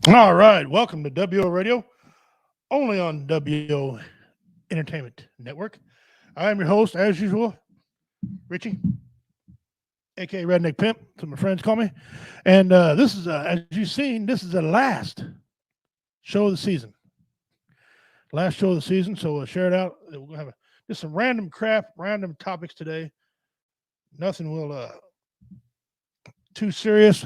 All right, welcome to WO Radio, only on WO Entertainment Network. I am your host, as usual, Richie, aka Redneck Pimp, so my friends call me. And this is, as you've seen, this is the last show of the season. Last show of the season, so share it out. We're gonna have just some random crap, random topics today. Nothing will too serious.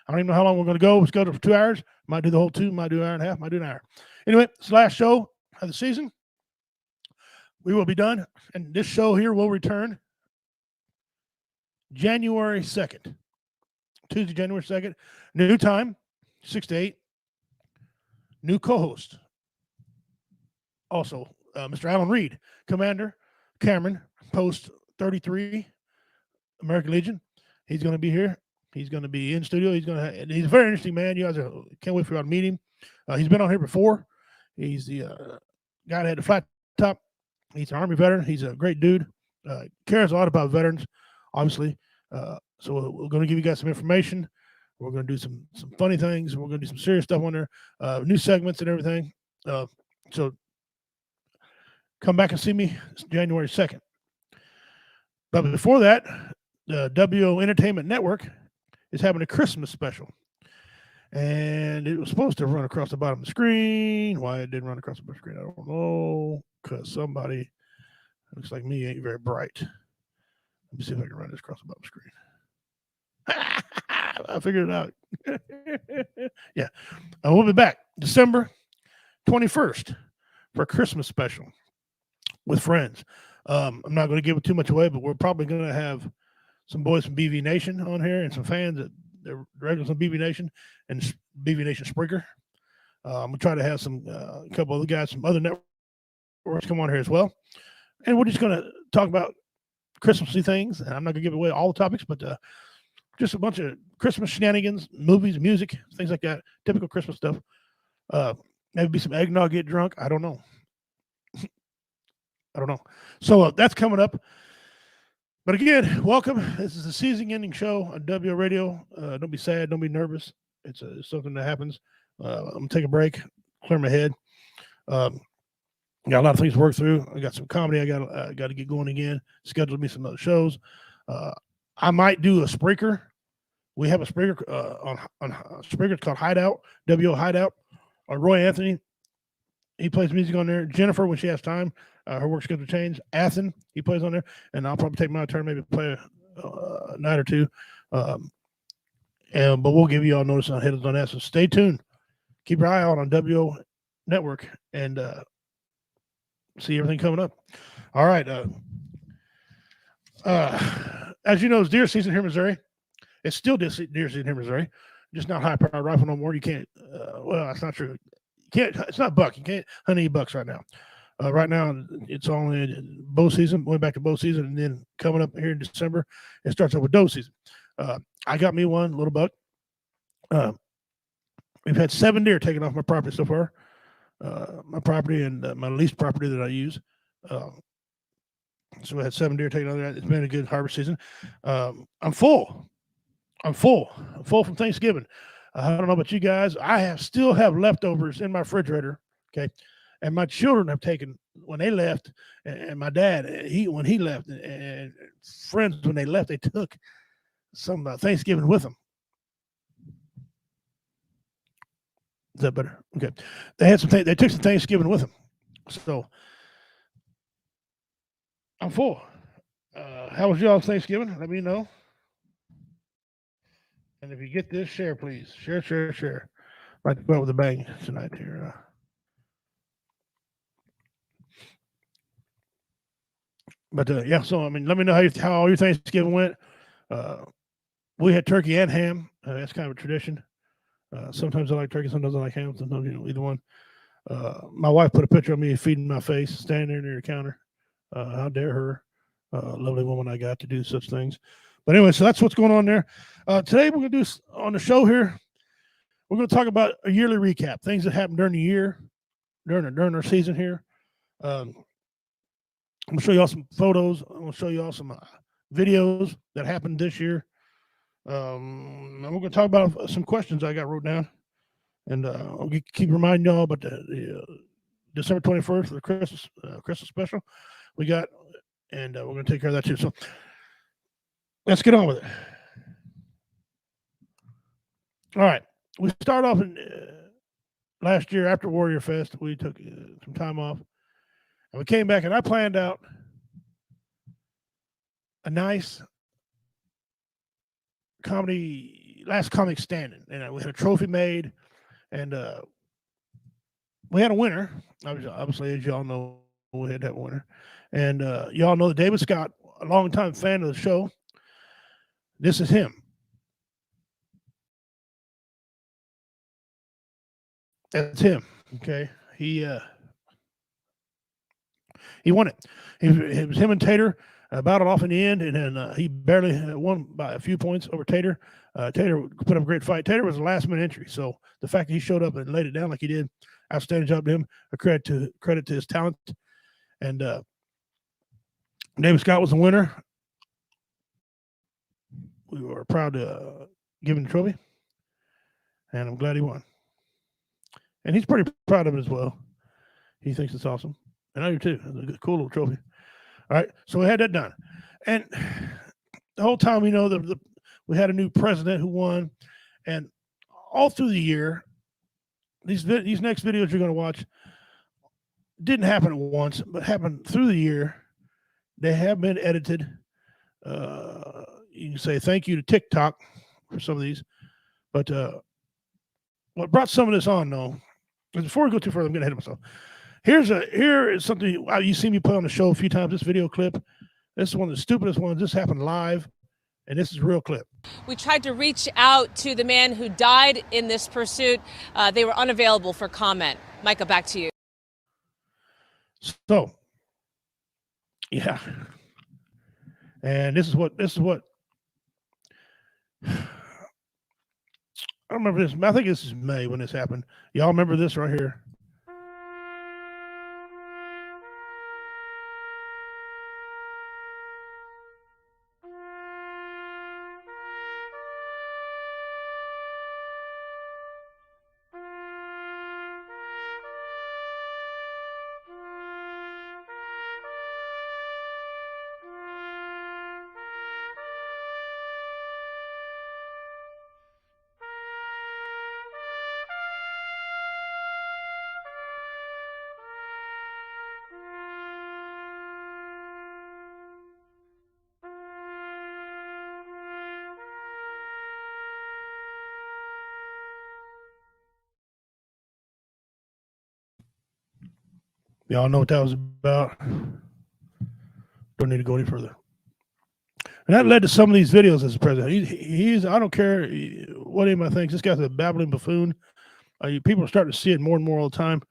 I don't even know how long we're going to go. We're scheduled for 2 hours. Might do the whole two. Might do an hour and a half. Might do an hour. Anyway, it's the last show of the season. We will be done, and this show here will return January 2nd, Tuesday, January 2nd. New time, 6 to 8. New co-host. Also, Mr. Alan Reed, Commander Cameron, Post 33, American Legion. He's going to be here. He's going to be in studio. He's a very interesting man. You guys can't wait for you to meet him. He's been on here before. He's the guy that had the flat top. He's an Army veteran. He's a great dude. Cares a lot about veterans, obviously. So we're going to give you guys some information. We're going to do some funny things. We're going to do some serious stuff on there, new segments and everything. So come back and see me January 2nd. But before that, the WO Entertainment Network is having a Christmas special. And it was supposed to run across the bottom of the screen. Why it didn't run across the bottom of the screen, I don't know. Because somebody, looks like me, ain't very bright. Let me see if I can run this across the bottom of the screen. I figured it out. Yeah. We'll be back December 21st for a Christmas special with friends. I'm not going to give it too much away, but we're probably going to have some boys from BV Nation on here and some fans that they're regulars on BV Nation and BV Nation Spreaker. I'm going to try to have a couple other guys from other networks come on here as well. And we're just going to talk about Christmassy things. And I'm not going to give away all the topics, but just a bunch of Christmas shenanigans, movies, music, things like that. Typical Christmas stuff. Maybe some eggnog, get drunk. I don't know. So that's coming up. But again, welcome. This is a season-ending show on WO Radio. Don't be sad. Don't be nervous. It's something that happens. I'm going to take a break, clear my head. Got a lot of things to work through. I got some comedy. I got to get going again. Scheduled me some other shows. I might do a Spreaker. We have a Spreaker on Spreaker. It's called Hideout, WO Hideout. Roy Anthony, he plays music on there. Jennifer, when she has time, her work schedule changed. Athen, he plays on there, and I'll probably take my turn, maybe play a night or two. But we'll give you all notice on headers on that. So stay tuned. Keep your eye out on WO Network and see everything coming up. All right. As you know, it's deer season here in Missouri. It's still deer season here in Missouri. Just not high powered rifle no more. You can't. Well, that's not true. You can't. It's not buck. You can't hunt any bucks right now. Right now, it's only bow season. Went back to bow season, and then coming up here in December, it starts up with doe season. I got me one little buck. We've had 7 deer taken off my property so far. My property and my leased property that I use. So we had 7 deer taken out there. It's been a good harvest season. I'm full. I'm full from Thanksgiving. I don't know about you guys. I still have leftovers in my refrigerator. Okay. And my children have taken when they left, and my dad, when he left, and friends when they left, they took some Thanksgiving with them. Is that better? Okay. They took some Thanksgiving with them. So I'm full. How was y'all's Thanksgiving? Let me know. And if you get this, share, please. Share. I'd like to go out with a bang tonight here. But yeah, so I mean, let me know how all your Thanksgiving went. We had turkey and ham. That's kind of a tradition. Sometimes I like turkey, sometimes I like ham. Sometimes either one. My wife put a picture of me feeding my face, standing there near the counter. How dare her? Lovely woman I got to do such things. But anyway, so that's what's going on there. Today we're going to do on the show here. We're going to talk about a yearly recap, things that happened during the year, during our season here. I'm going to show you all some photos. I'm going to show you all some videos that happened this year. And we're going to talk about some questions I got wrote down. And I'll keep reminding y'all about the December 21st, the Christmas special we got, and we're going to take care of that too. So let's get on with it. All right. We start off in last year after Warrior Fest. We took some time off, and we came back, and I planned out a nice comedy, last comic standing, and we had a trophy made, and we had a winner. Obviously, as y'all know, we had that winner, and y'all know that David Scott, a longtime fan of the show. This is him. That's him. Okay, he won it. It was him and Tater battled off in the end, and then he barely won by a few points over Tater. Tater put up a great fight. Tater was a last minute entry, so the fact that he showed up and laid it down like he did, outstanding job to him. A credit to his talent. And David Scott was the winner. We were proud to give him the trophy, and I'm glad he won. And he's pretty proud of it as well. He thinks it's awesome, and I do too. It's a cool little trophy. All right, so we had that done, and the whole time we know we had a new president who won, and all through the year, these next videos you're going to watch didn't happen at once, but happened through the year. They have been edited. You can say thank you to TikTok for some of these, but what brought some of this on, though, is before we go too further, I'm getting ahead of myself. Here is something you see me play on the show a few times. This video clip. This is one of the stupidest ones. This happened live, and this is a real clip. We tried to reach out to the man who died in this pursuit. They were unavailable for comment. Micah, back to you. So, yeah, and this is what I remember this. I think this is May when this happened. Y'all remember this right here? Y'all know what that was about. Don't need to go any further. And that led to some of these videos as a president. He's I don't care what anybody thinks. This guy's a babbling buffoon. People are starting to see it more and more all the time.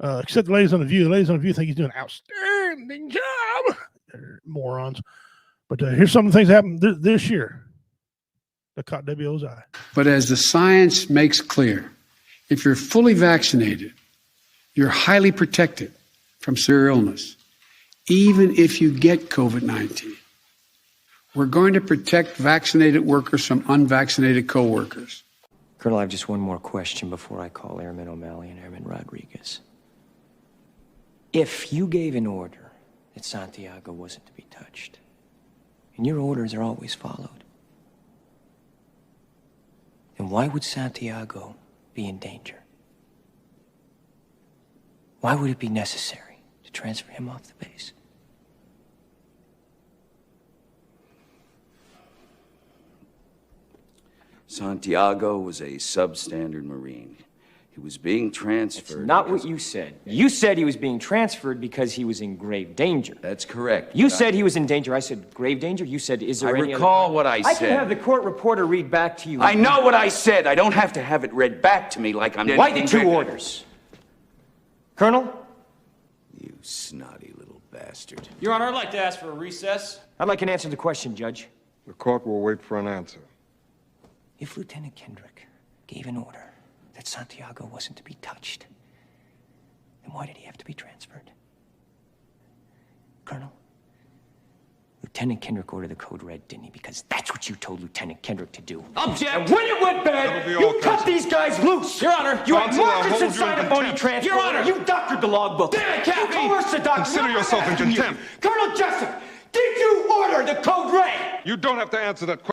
Except the ladies on The View. The ladies on The View think he's doing an outstanding job. They're morons. But here's some of the things that happened this year that caught WO's eye. But as the science makes clear, if you're fully vaccinated, you're highly protected from severe illness, even if you get COVID-19. We're going to protect vaccinated workers from unvaccinated coworkers. Colonel, I have just one more question before I call Airman O'Malley and Airman Rodriguez. If you gave an order that Santiago wasn't to be touched, and your orders are always followed, then why would Santiago be in danger? Why would it be necessary to transfer him off the base? Santiago was a substandard Marine. He was being transferred. That's not what you said. You said he was being transferred because he was in grave danger. That's correct. You said he was in danger. I said grave danger. You said, is there any recall what I said. I can have the court reporter read back to you. I know what I said. I don't have to have it read back to me like I'm... Why the two orders? Colonel? You snotty little bastard. Your Honor, I'd like to ask for a recess. I'd like an answer to the question, Judge. The court will wait for an answer. If Lieutenant Kendrick gave an order that Santiago wasn't to be touched, then why did he have to be transferred? Colonel, Lieutenant Kendrick ordered the code red, didn't he? Because that's what you told Lieutenant Kendrick to do. Object! And when it went bad, That'll be you all, cut Captain. these guys loose. Your Honor! You had Johnson, I'll Marcus hold you inside in a phony contempt. transport. Your Honor! You doctored the logbook. Damn it, Captain! You coerced the doctor. Consider I'm yourself in asking you. contempt. Colonel Jessup, did you order the code red? You don't have to answer that question.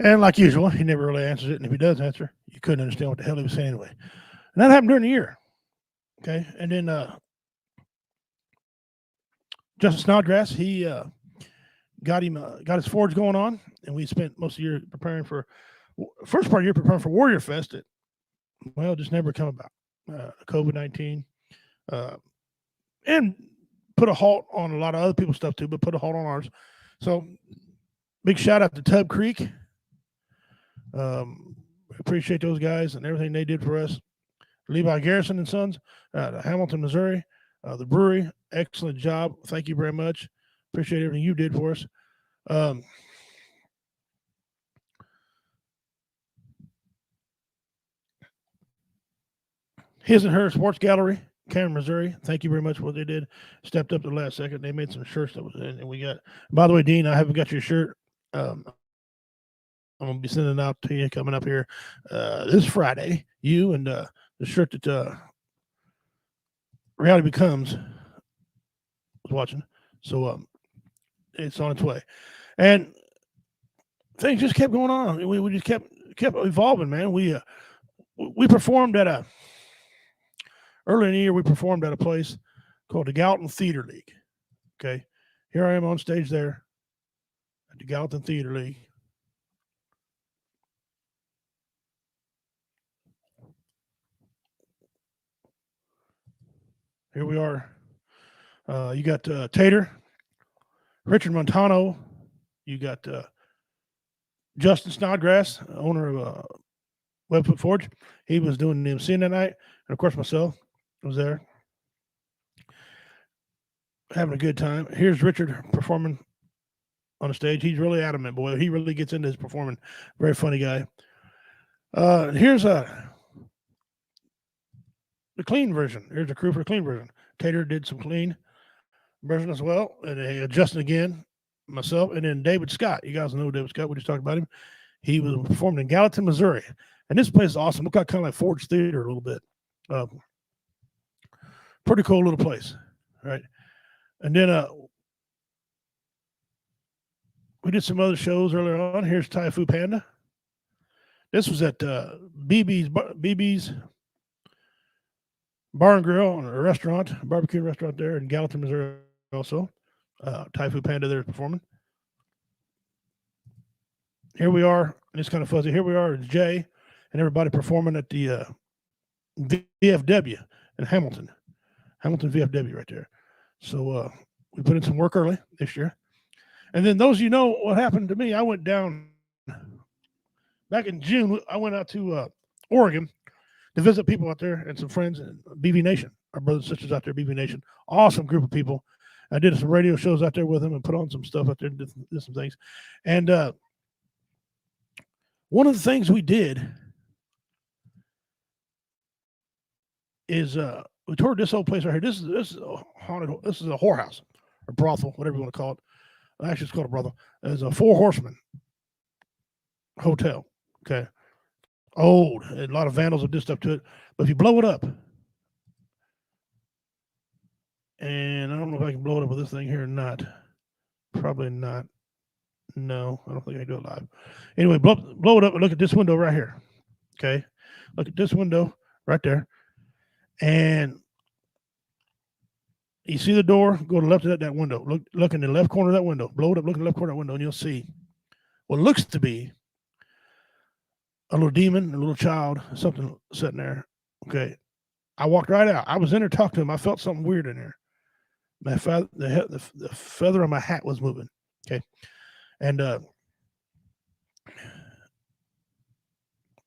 And like usual, he never really answers it. And if he does answer, you couldn't understand what the hell he was saying anyway. And that happened during the year. Okay. And then Justin Snodgrass, he got his forge going on. And we spent most of the year preparing for, first part of the year preparing for Warrior Fest. That, well, just never come about. COVID-19. And put a halt on a lot of other people's stuff too, but put a halt on ours. So big shout out to Tub Creek. Appreciate those guys and everything they did for us. Levi Garrison and Sons, Hamilton, Missouri, the brewery, excellent job. Thank you very much. Appreciate everything you did for us. His and Her Sports Gallery, Cameron, Missouri. Thank you very much for what they did. Stepped up the last second. They made some shirts that was in, and we got. By the way, Dean, I haven't got your shirt. I'm gonna be sending it out to you coming up here this Friday. You and the shirt that Reality Becomes was watching. So it's on its way, and things just kept going on. We just kept evolving, man. We performed at early in the year. We performed at a place called the Gallatin Theater League. Okay, here I am on stage there at the Gallatin Theater League. Here we are. You got Tater, Richard Montano. You got Justin Snodgrass, owner of Webfoot Forge. He was doing the MC that night. And of course, myself was there. Having a good time. Here's Richard performing on the stage. He's really adamant, boy. He really gets into his performing. Very funny guy. Here's the clean version. Here's the crew for the clean version. Tater did some clean version as well. And Justin again, myself, and then David Scott. You guys know David Scott. We just talked about him. He was performing in Gallatin, Missouri. And this place is awesome. Look kind of like Ford's Theater a little bit. Pretty cool little place. Right. And then we did some other shows earlier on. Here's Thai Fu Panda. This was at BB's Bar and Grill, a restaurant, a barbecue restaurant there in Gallatin, Missouri also. Thai Fu Panda there performing. Here we are, and it's kind of fuzzy. Here we are, it's Jay and everybody performing at the VFW in Hamilton. Hamilton VFW right there. So we put in some work early this year. And then those of you know what happened to me, I went down back in June. I went out to Oregon to visit people out there and some friends in BB Nation, our brothers and sisters out there, BB Nation. Awesome group of people. I did some radio shows out there with them and put on some stuff out there and did some things. And one of the things we did is we toured this old place right here. This is a haunted. This is a whorehouse or brothel, whatever you want to call it. Actually, it's called a brothel. It's a Four Horsemen hotel. Okay, old. A lot of vandals have did stuff to it. But if you blow it up, and I don't know if I can blow it up with this thing here or not. Probably not. No, I don't think I can do it live. Anyway, blow it up and look at this window right here. Okay, look at this window right there. And you see the door, go to the left of that window. Look in the left corner of that window. Blow it up, look in the left corner of that window, and you'll see what looks to be a little demon, a little child, something sitting there. Okay. I walked right out. I was in there talking to him. I felt something weird in there. The feather on my hat was moving. Okay. And it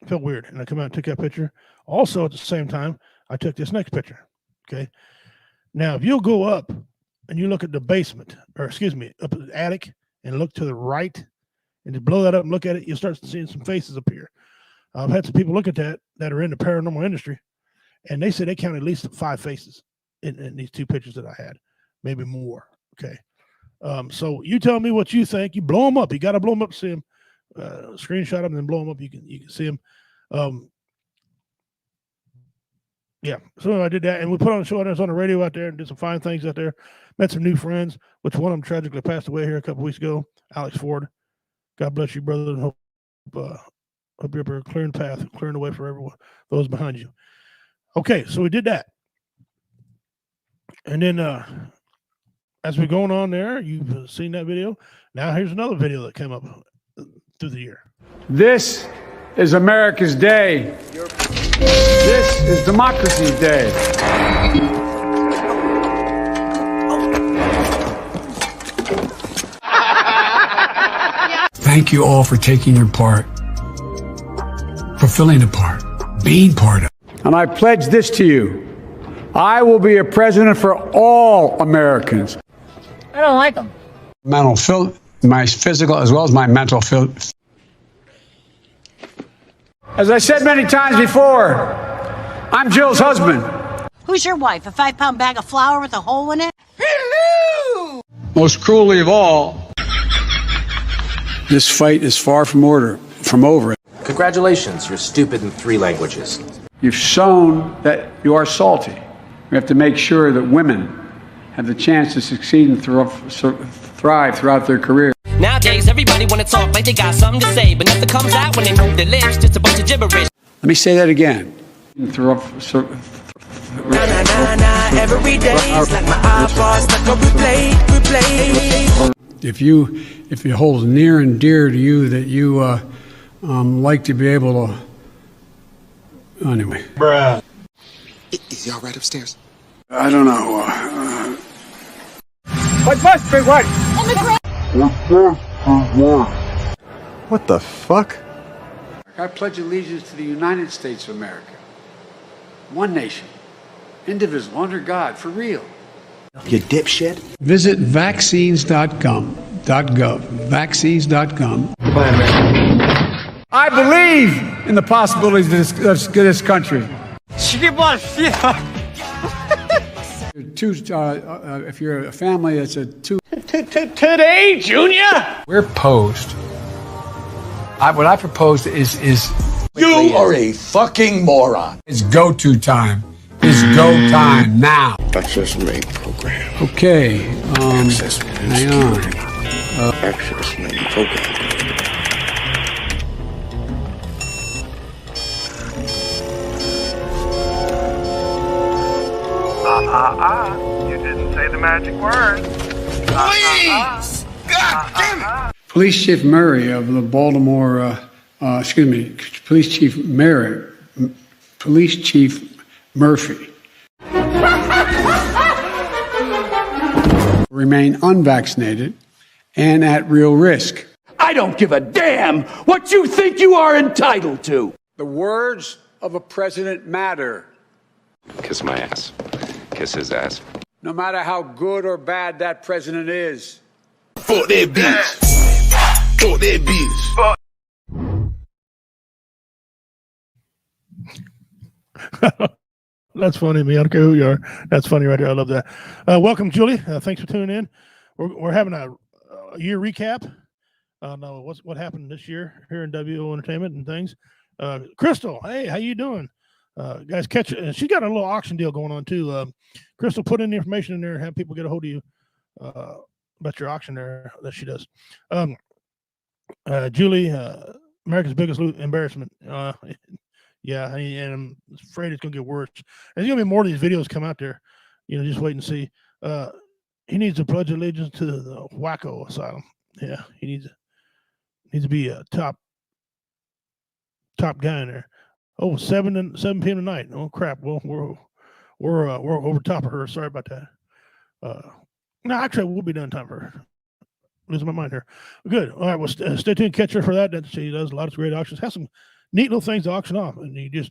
felt weird. And I come out and took that picture. Also, at the same time, I took this next picture. Okay. Now, if you'll go up and you look at the basement, or excuse me, up at the attic, and look to the right, and just blow that up and look at it, you'll start seeing some faces appear. I've had some people look at that are in the paranormal industry, and they said they counted at least 5 faces in these 2 pictures that I had, maybe more. Okay. So you tell me what you think. You blow them up. You got to blow them up to see them. Screenshot them and then blow them up. You can see them. Yeah. So I did that, and we put on a show. I was on the radio out there and did some fine things out there. Met some new friends, which one of them tragically passed away here a couple weeks ago. Alex Ford. God bless you, brother, and hope you're up here clearing path, clearing the way for everyone, those behind you. Okay, so we did that, and then as we're going on there, you've seen that video. Now here's another video that came up through the year. This is America's day. This is Democracy's day. Thank you all for taking your part, fulfilling a part, being part of. And I pledge this to you. I will be a president for all Americans. I don't like them. My physical as well as my mental. As I said many times before, I'm Jill's husband. Who's your wife? A 5-pound bag of flour with a hole in it? Hello! Most cruelly of all, this fight is far from over. Congratulations, you're stupid in 3 languages. You've shown that you are salty. We have to make sure that women have the chance to succeed and thrive throughout their career. Nowadays, everybody want to talk like they got something to say, but nothing comes out when they move their lips, just a bunch of gibberish. Let me say that again. Every day is like my eyeballs, like a replay. If it holds near and dear to you that you like to be able to. Anyway. Bruh. Is y'all right upstairs? I don't know. What must be what? What the fuck? I pledge allegiance to the United States of America. One nation, indivisible, under God, for real. You dipshit. Visit vaccines.gov. Vaccines.com. Goodbye, America. I believe in the possibilities of this country. If you're a family, it's a 2. Today, Junior? We're posed. What I proposed is You are a fucking moron. it's go-to time. It's go time now. Access main program. Okay. Access main Hang on. security. Access main program. You didn't say the magic word. Please! God damn it! Police Chief Murray of the Baltimore, Police Chief Murphy remain unvaccinated and at real risk. I don't give a damn what you think you are entitled to. The words of a president matter. Kiss my ass. Kiss his ass. No matter how good or bad that president is. Fuck that bitch. Fuck that bitch. That's funny, man. I don't care who you are. That's funny right there. I love that. Welcome, Julie. Thanks for tuning in. We're having a year recap. What happened this year here in WO Entertainment and things. Crystal, hey, how you doing? Guys, catch it. She got a little auction deal going on too. Crystal, put in the information in there and have people get a hold of you about your auction there that she does. Julie, America's biggest embarrassment. Yeah, and I'm afraid it's gonna get worse. There's gonna be more of these videos come out there. Just wait and see. He needs to pledge allegiance to the Wacko Asylum. Yeah, he needs to be a top guy in there. Oh, 7 p.m. tonight. Oh crap. Well, we're over top of her. Sorry about that. No, actually, we'll be done in time for her. Losing my mind here. Good. All right. Well, stay tuned. Catch her for that. She does a lot of great auctions. Has some neat little things to auction off, and you just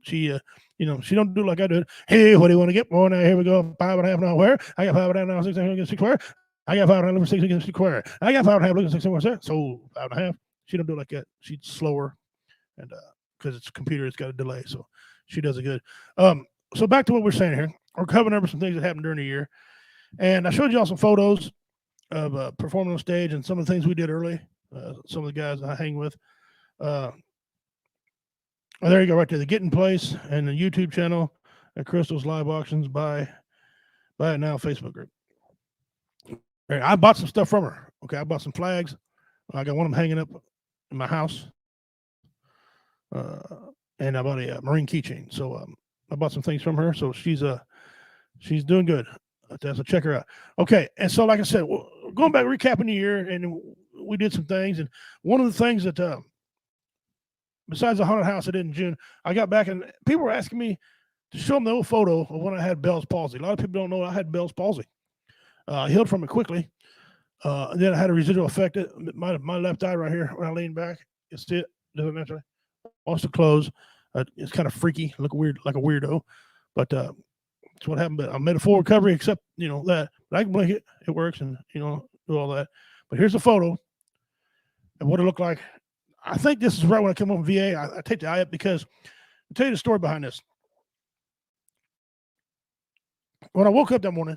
She she don't do like I do. Hey, what do you want to get? Oh, now here we go. 5.5 now where? I got 5.5 now, 6 where? I got 5.5 6 where? I got 5.5 6 where? So 5.5. She don't do it like that. She's slower, and because it's a computer, it's got a delay, so she does it good. So back to what we're saying here. We're covering over some things that happened during the year, and I showed y'all some photos of performing on stage and some of the things we did early. Some of the guys I hang with. There you go, right there. The Getting Place and the YouTube channel at Crystal's Live Auctions. Buy it now Facebook group. Right, I bought some stuff from her. Okay, I bought some flags. I got one of them hanging up in my house. And I bought a Marine keychain. So I bought some things from her. So she's doing good. So check her out. Okay, and so like I said, going back recapping the year, and we did some things. And one of the things that besides the haunted house I did in June, I got back and people were asking me to show them the old photo of when I had Bell's palsy. A lot of people don't know I had Bell's palsy. I healed from it quickly. And then I had a residual effect. My left eye right here, when I lean back, it's it doesn't naturally wants to close. It's kind of freaky, look weird, like a weirdo, but that's what happened. But I made a full recovery, except that. But I can blink it, it works, and do all that. But here's a photo of what it looked like. I think this is right when I come home from VA. I take the eye up because I'll tell you the story behind this. When I woke up that morning,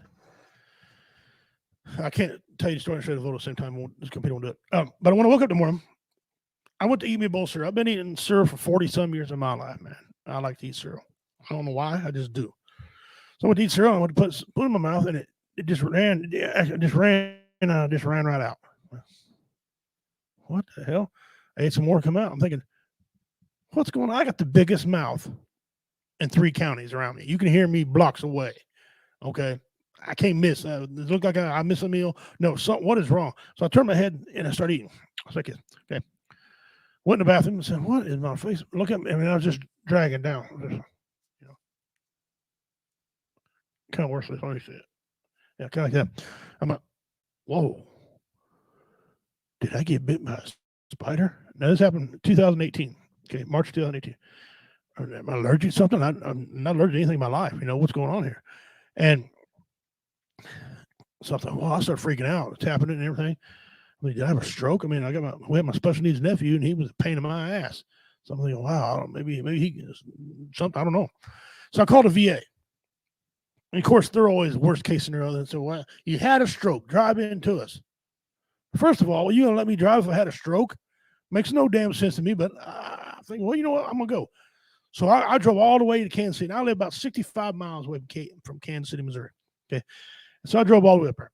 I can't tell you the story and show you the photo at the same time. This computer won't do it. But when I woke up in the morning, I went to eat me a bowl of cereal. I've been eating cereal for 40-some years of my life, man. I like to eat cereal. I don't know why. I just do. So I went to eat cereal. I went to put it in my mouth, and it just ran. It just ran right out. What the hell? I ate some more, come out. I'm thinking, what's going on? I got the biggest mouth in 3 counties around me. You can hear me blocks away. Okay. I can't miss. It looked like I missed a meal. No, what is wrong? So I turned my head and I started eating. I was like, okay. Went in the bathroom and said, what is my face? Look at me. I mean, I was just dragging down. Kind of worse. Let me see it. Yeah, kind of like that. I'm like, whoa. Did I get bit by a spider? Now, this happened in 2018. Okay, March 2018. Am I allergic to something? I'm not allergic to anything in my life. What's going on here? And so I thought, well, I started freaking out, tapping it and everything. I mean, did I have a stroke? I mean, we had my special needs nephew, and he was a pain in my ass. So I'm thinking, wow, maybe he something, I don't know. So I called a VA. And of course, they're always worst case scenario. And so, well, you had a stroke, drive into us. First of all, you gonna let me drive if I had a stroke? Makes no damn sense to me, but I think, well, you know what? I'm gonna go. So I drove all the way to Kansas City. And I live about 65 miles away from Kansas City, Missouri. Okay. So I drove all the way up there.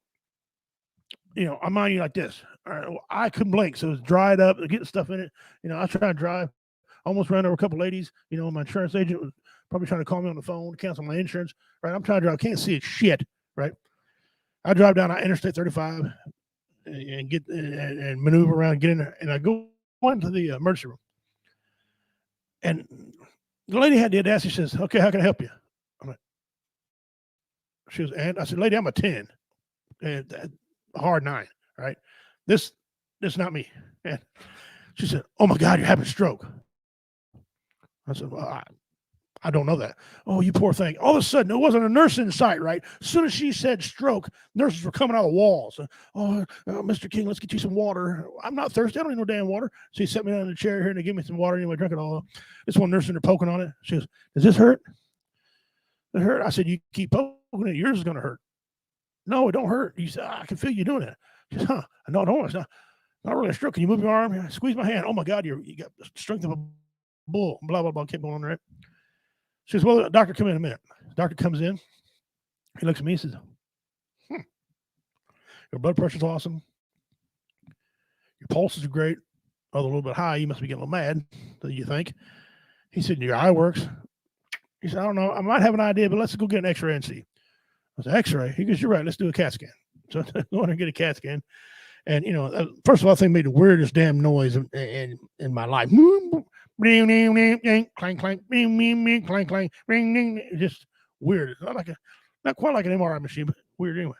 I'm on you like this. All right, well, I couldn't blink, so it was dried up, getting stuff in it. I tried to drive, almost ran over a couple ladies. My insurance agent was probably trying to call me on the phone to cancel my insurance. Right, I'm trying to drive, can't see it shit. Right, I drive down Interstate 35 and get and maneuver around, get in there, and I go into the emergency room, and the lady had the audacity. She says, "Okay, how can I help you?" I'm like, she was, and I said, "Lady, I'm a 10, and a hard 9. Right, this not me." And she said, "Oh my God, you're having a stroke." I said, "Well, I don't know that." "Oh, you poor thing." All of a sudden, there wasn't a nurse in sight, right? As soon as she said stroke, nurses were coming out of the walls. "Oh, Mr. King, let's get you some water." "I'm not thirsty. I don't need no damn water." So he set me down in the chair here and they give me some water. Anyway, drink it all. This one nurse in there poking on it. She goes, "Does this hurt?" "It hurt." I said, "You keep poking it, yours is going to hurt." "No, it don't hurt." He said, "I can feel you doing it." She said, "Huh? No, don't. It's not really a stroke. Can you move your arm? Squeeze my hand." "Oh my God, you got the strength of a bull." Blah, blah, blah. Keep going on, right? She says, "Well, doctor, come in a minute." Doctor comes in. He looks at me and says, "Your blood pressure's awesome. Your pulses are great. Although a little bit high, you must be getting a little mad, do you think?" He said, "Your eye works." He said, "I don't know. I might have an idea, but let's go get an x-ray and see." I said, "X-ray?" He goes, "You're right. Let's do a CAT scan." So I go in and get a CAT scan. And, first of all, I think made the weirdest damn noise in my life. Clank, clank, clank, clank, ring, ding. Just weird. It's not quite like an MRI machine, but weird anyway.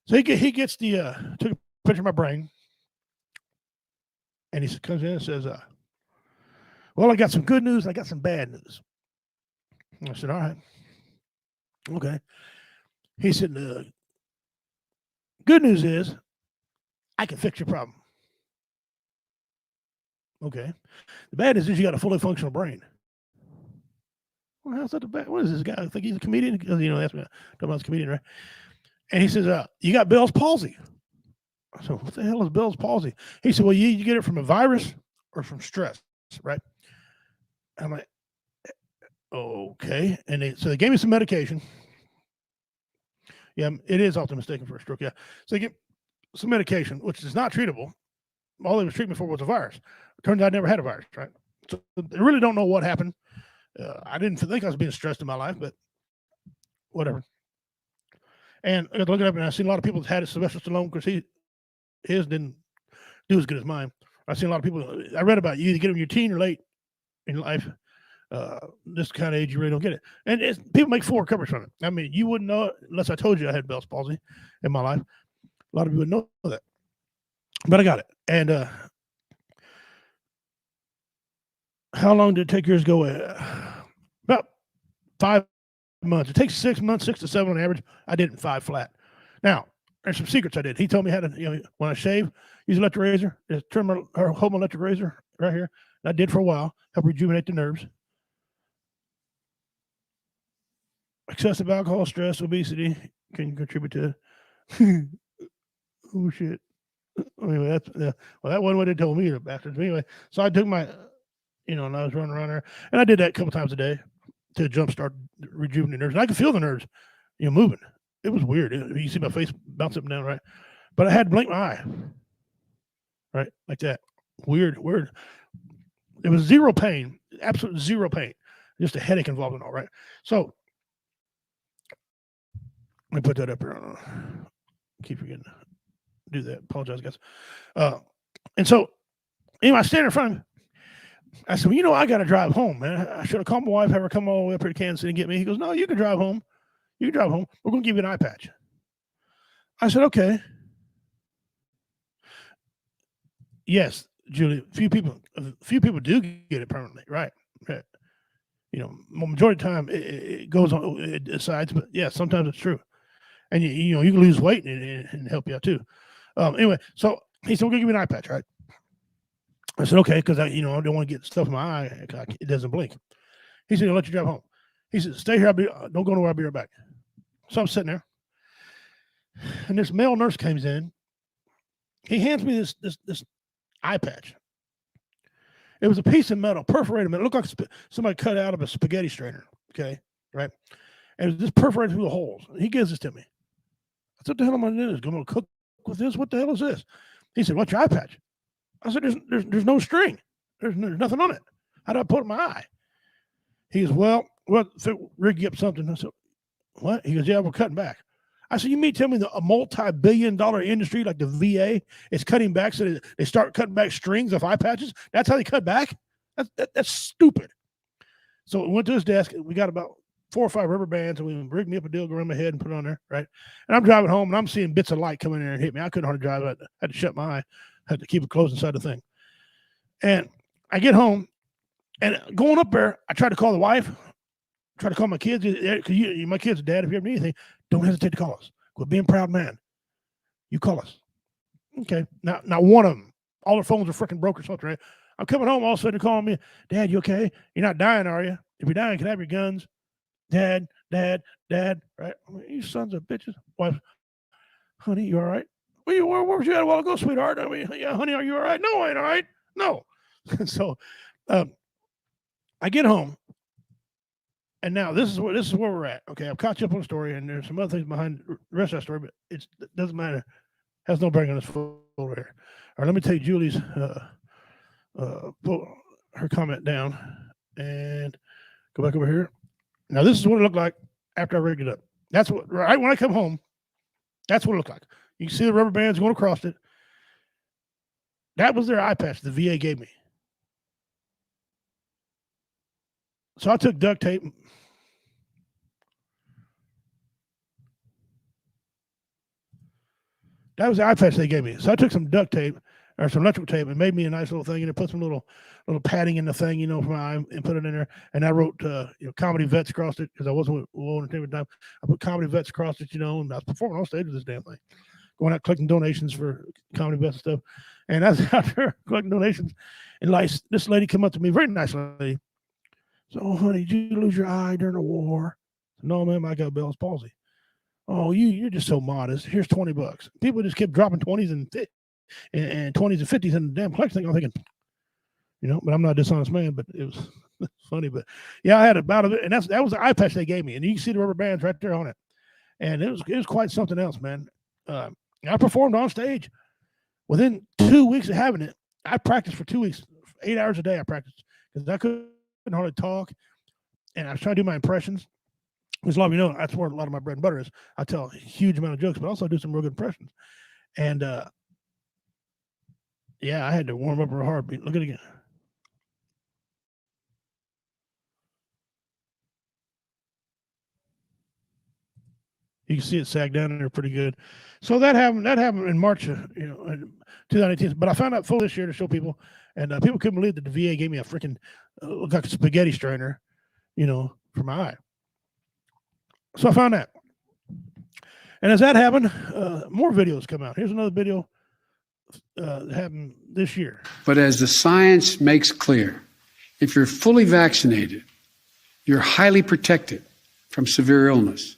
So he gets took a picture of my brain, and he comes in and says, "Well, I got some good news. I got some bad news." I said, all right. Okay. He said, good news is I can fix your problem. Okay. The bad news is you got a fully functional brain. Well, how's that the bad? What is this guy? I think he's a comedian. That's me. Talking about a comedian, right? And he says, you got Bell's palsy. I said, what the hell is Bell's palsy? He said, well, you get it from a virus or from stress, right? I'm like, okay. And so they gave me some medication. Yeah, it is often mistaken for a stroke. Yeah. So they give some medication, which is not treatable. All they was treating me for was a virus. It turns out I never had a virus, right? So they really don't know what happened. I didn't think I was being stressed in my life, but whatever. And I got to look it up, and I've seen a lot of people that had it. Sylvester Stallone, because his didn't do as good as mine. I've seen a lot of people. I read about you either get them in your teen or late in life. This kind of age, you really don't get it. And people make full recoveries from it. I mean, you wouldn't know it unless I told you I had Bell's palsy in my life. A lot of people wouldn't know that. But I got it. And how long did it take yours to go? About 5 months. It takes 6 months, 6 to 7 on average. I did it in 5 flat. Now, there's some secrets I did. He told me how to, when I shave, use an electric razor, just trim or hold my electric razor right here. And I did for a while, help rejuvenate the nerves. Excessive alcohol, stress, obesity can contribute to. Oh shit! Anyway, that wasn't what they told me. The bastards. Anyway, so I took my, and I was running around there, and I did that a couple times a day to jumpstart rejuvenate nerves. And I could feel the nerves, moving. It was weird. You see my face bounce up and down, right? But I had to blink my eye, right, like that. Weird. It was zero pain, absolute zero pain, just a headache involved in all, right? So. Let me put that up here. Keep forgetting to do that. Apologize, guys. And so, anyway, I stand in front of him. I said, well, I got to drive home, man. I should have called my wife, have her come all the way up here to Kansas City and get me. He goes, no, you can drive home. You can drive home. We're going to give you an eye patch. I said, okay. Yes, Julie, a few people do get it permanently, right? Majority of the time it goes on, it decides, but yeah, sometimes it's true. And you can lose weight and help you out too. Anyway, so he said, we're gonna give you an eye patch, right? I said, okay, because I don't want to get stuff in my eye. It doesn't blink. He said, I'll let you drive home. He said, stay here. Don't go nowhere. I'll be right back. So I'm sitting there, and this male nurse comes in. He hands me this eye patch. It was a piece of metal, perforated metal. It looked like somebody cut out of a spaghetti strainer. Okay, right? And it was just perforated through the holes. He gives this to me. I said, what the hell am I doing? Going to cook with this? What the hell is this? He said, what's your eye patch? I said, there's no string. There's nothing on it. How do I put it in my eye? He goes, well, rig you up something. I said, what? He goes, yeah, we're cutting back. I said, you mean tell me that a multi-billion-dollar industry like the VA is cutting back so they start cutting back strings of eye patches? That's how they cut back? That's stupid. So we went to his desk. We got about 4 or 5 rubber bands, and we rigged me up a deal, go around my head and put it on there, right? And I'm driving home, and I'm seeing bits of light come in there and hit me. I couldn't hardly drive. I had to shut my eye. I had to keep it closed inside the thing. And I get home, and going up there, I tried to call the wife, tried to call my kids, because my kids are, Dad, if you ever need anything, don't hesitate to call us. Quit being a proud man. You call us. Okay. Now one of them, all their phones are freaking broke or something, right? I'm coming home, all of a sudden they're calling me, Dad, you okay? You're not dying, are you? If you're dying, can I have your guns? Dad, right? I mean, you sons of bitches. Wife, honey, you all right? Where was you at a while ago, sweetheart? I mean, yeah, honey, are you all right? No, I ain't all right. No. So I get home, and now this is where we're at. Okay, I've caught you up on the story, and there's some other things behind the rest of that story, but it doesn't matter. Has no bearing on this photo here. All right, let me take Julie's put her comment down and go back over here. Now, this is what it looked like after I rigged it up. That's what, right when I come home, that's what it looked like. You can see the rubber bands going across it. That was their eye patch the VA gave me. So I took duct tape. That was the eye patch they gave me. So I took some duct tape or some electrical tape and made me a nice little thing, and it put some little padding in the thing, for my eye, and put it in there. And I wrote, comedy vets across it because I wasn't with World Entertainment time. I put comedy vets across it, and I was performing on stage with this damn thing, going out collecting donations for comedy vets and stuff. And I was out there collecting donations, and like this lady came up to me, very nice lady. So, honey, did you lose your eye during the war? No, ma'am, I got Bell's palsy. Oh, you're just so modest. Here's $20. People just kept dropping 20s and 20s and 50s in the damn collection thing. I'm thinking, but I'm not a dishonest man, but it was funny. But yeah, I had a bout of it, and that was the eye patch they gave me, and you can see the rubber bands right there on it, and it was quite something else, man. I performed on stage within 2 weeks of having it. I practiced for 2 weeks, 8 hours a day. I practiced because I couldn't hardly talk, and I was trying to do my impressions. Because a lot of that's where a lot of my bread and butter is. I tell a huge amount of jokes, but also do some real good impressions. And yeah, I had to warm up real hard. Look at it again. You can see it sag down there pretty good. So that happened in March, in 2018. But I found out full this year to show people, and people couldn't believe that the VA gave me a freaking looked like a spaghetti strainer, for my eye. So I found that. And as that happened, more videos come out. Here's another video that happened this year. But as the science makes clear, if you're fully vaccinated, you're highly protected from severe illness,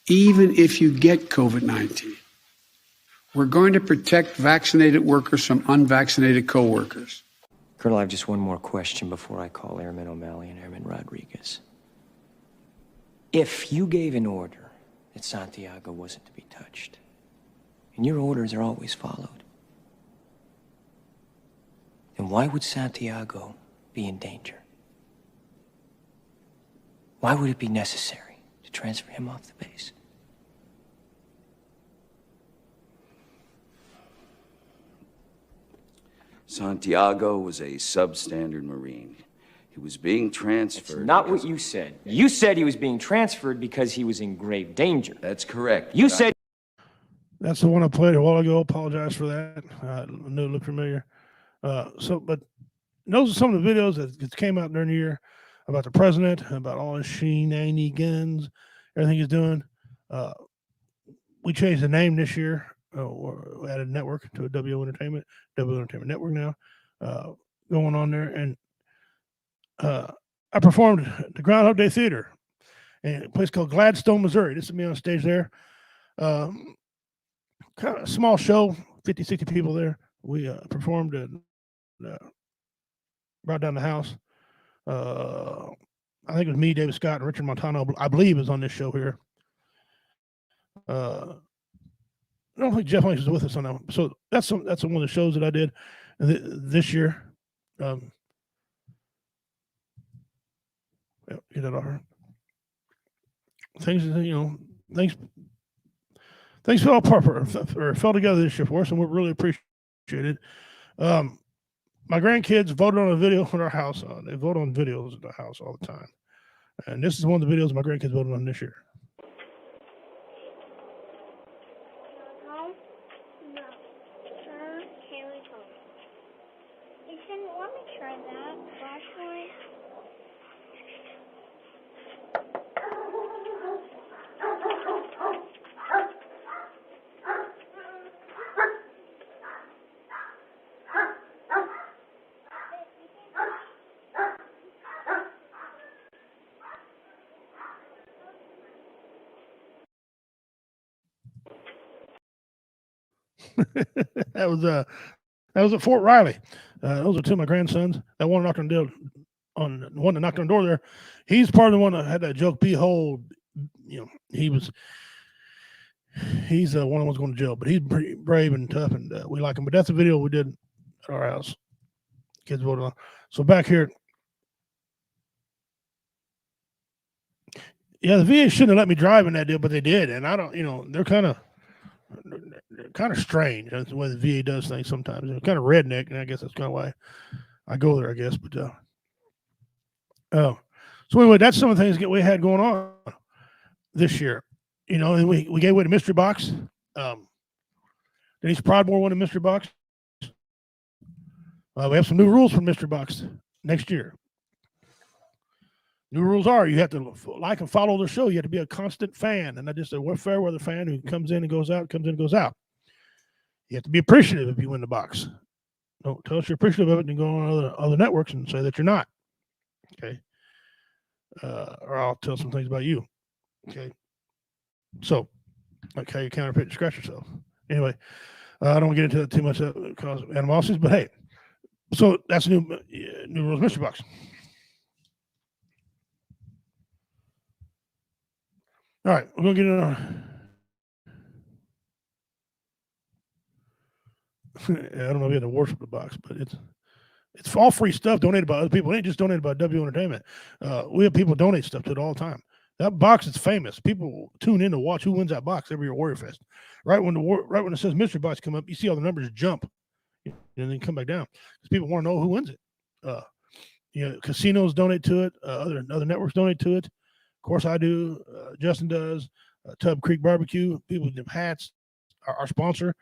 even if you get COVID-19. We're going to protect vaccinated workers from unvaccinated coworkers. Colonel, I have just one more question before I call Airman O'Malley and Airman Rodriguez. If you gave an order that Santiago wasn't to be touched, and your orders are always followed, then why would Santiago be in danger? Why would it be necessary to transfer him off the base? Santiago was a substandard Marine. He was being transferred. That's not what you said. You said he was being transferred because he was in grave danger. That's correct. You said... That's the one I played a while ago. Apologize for that. I knew it looked familiar. But those are some of the videos that came out during the year about the president, about all his shenanigans, everything he's doing. We changed the name this year. Or added network to a W Entertainment Network now going on there. And I performed at the Groundhog Day Theater in a place called Gladstone, Missouri. This is me on stage there. Kind of a small show, 50, 60 people there. We performed and brought down the house. I think it was me, David Scott, and Richard Montano, I believe, is on this show here. I don't think Jeff Hanks was with us on that one. So that's one of the shows that I did this year. Get that off her. Things fell apart or fell together this year for us, and we really appreciate it. My grandkids voted on a video in our house. They vote on videos at the house all the time, and this is one of the videos my grandkids voted on this year. that was at Fort Riley. Those are two of my grandsons. That one knocked on the one that knocked on the door there. He's part of the one that had that joke. Behold, he's the one that was going to jail, but he's pretty brave and tough, and we like him. But that's a video we did at our house. Kids voted on. So back here, yeah, the VA shouldn't have let me drive in that deal, but they did, and I don't. They're kind of strange. That's the way the VA does things sometimes. They're kind of redneck, and I guess that's kind of why I go there, I guess. But so anyway, that's some of the things that we had going on this year. And we gave away the mystery box. Denise Prodmore won a mystery box. We have some new rules for Mystery Box next year. New rules are you have to like and follow the show. You have to be a constant fan and not just a fair weather fan who comes in and goes out, comes in and goes out. You have to be appreciative if you win the box. Don't tell us you're appreciative of it and go on other networks and say that you're not. Okay. Or I'll tell some things about you. Okay. So, like how you counterfeit and scratch yourself. Anyway, I don't want to get into that too much because of animosities, but hey, so that's new rules mystery box. All right, we're gonna get in. I don't know if you had to worship the box, but it's all free stuff donated by other people. It ain't just donated by W Entertainment. We have people donate stuff to it all the time. That box is famous. People tune in to watch who wins that box every year at Warrior Fest. Right when it says mystery box come up, you see all the numbers jump, and then come back down because people want to know who wins it. Casinos donate to it. Other networks donate to it. Of course, I do. Justin does. Tub Creek Barbecue. People give hats. Our sponsor.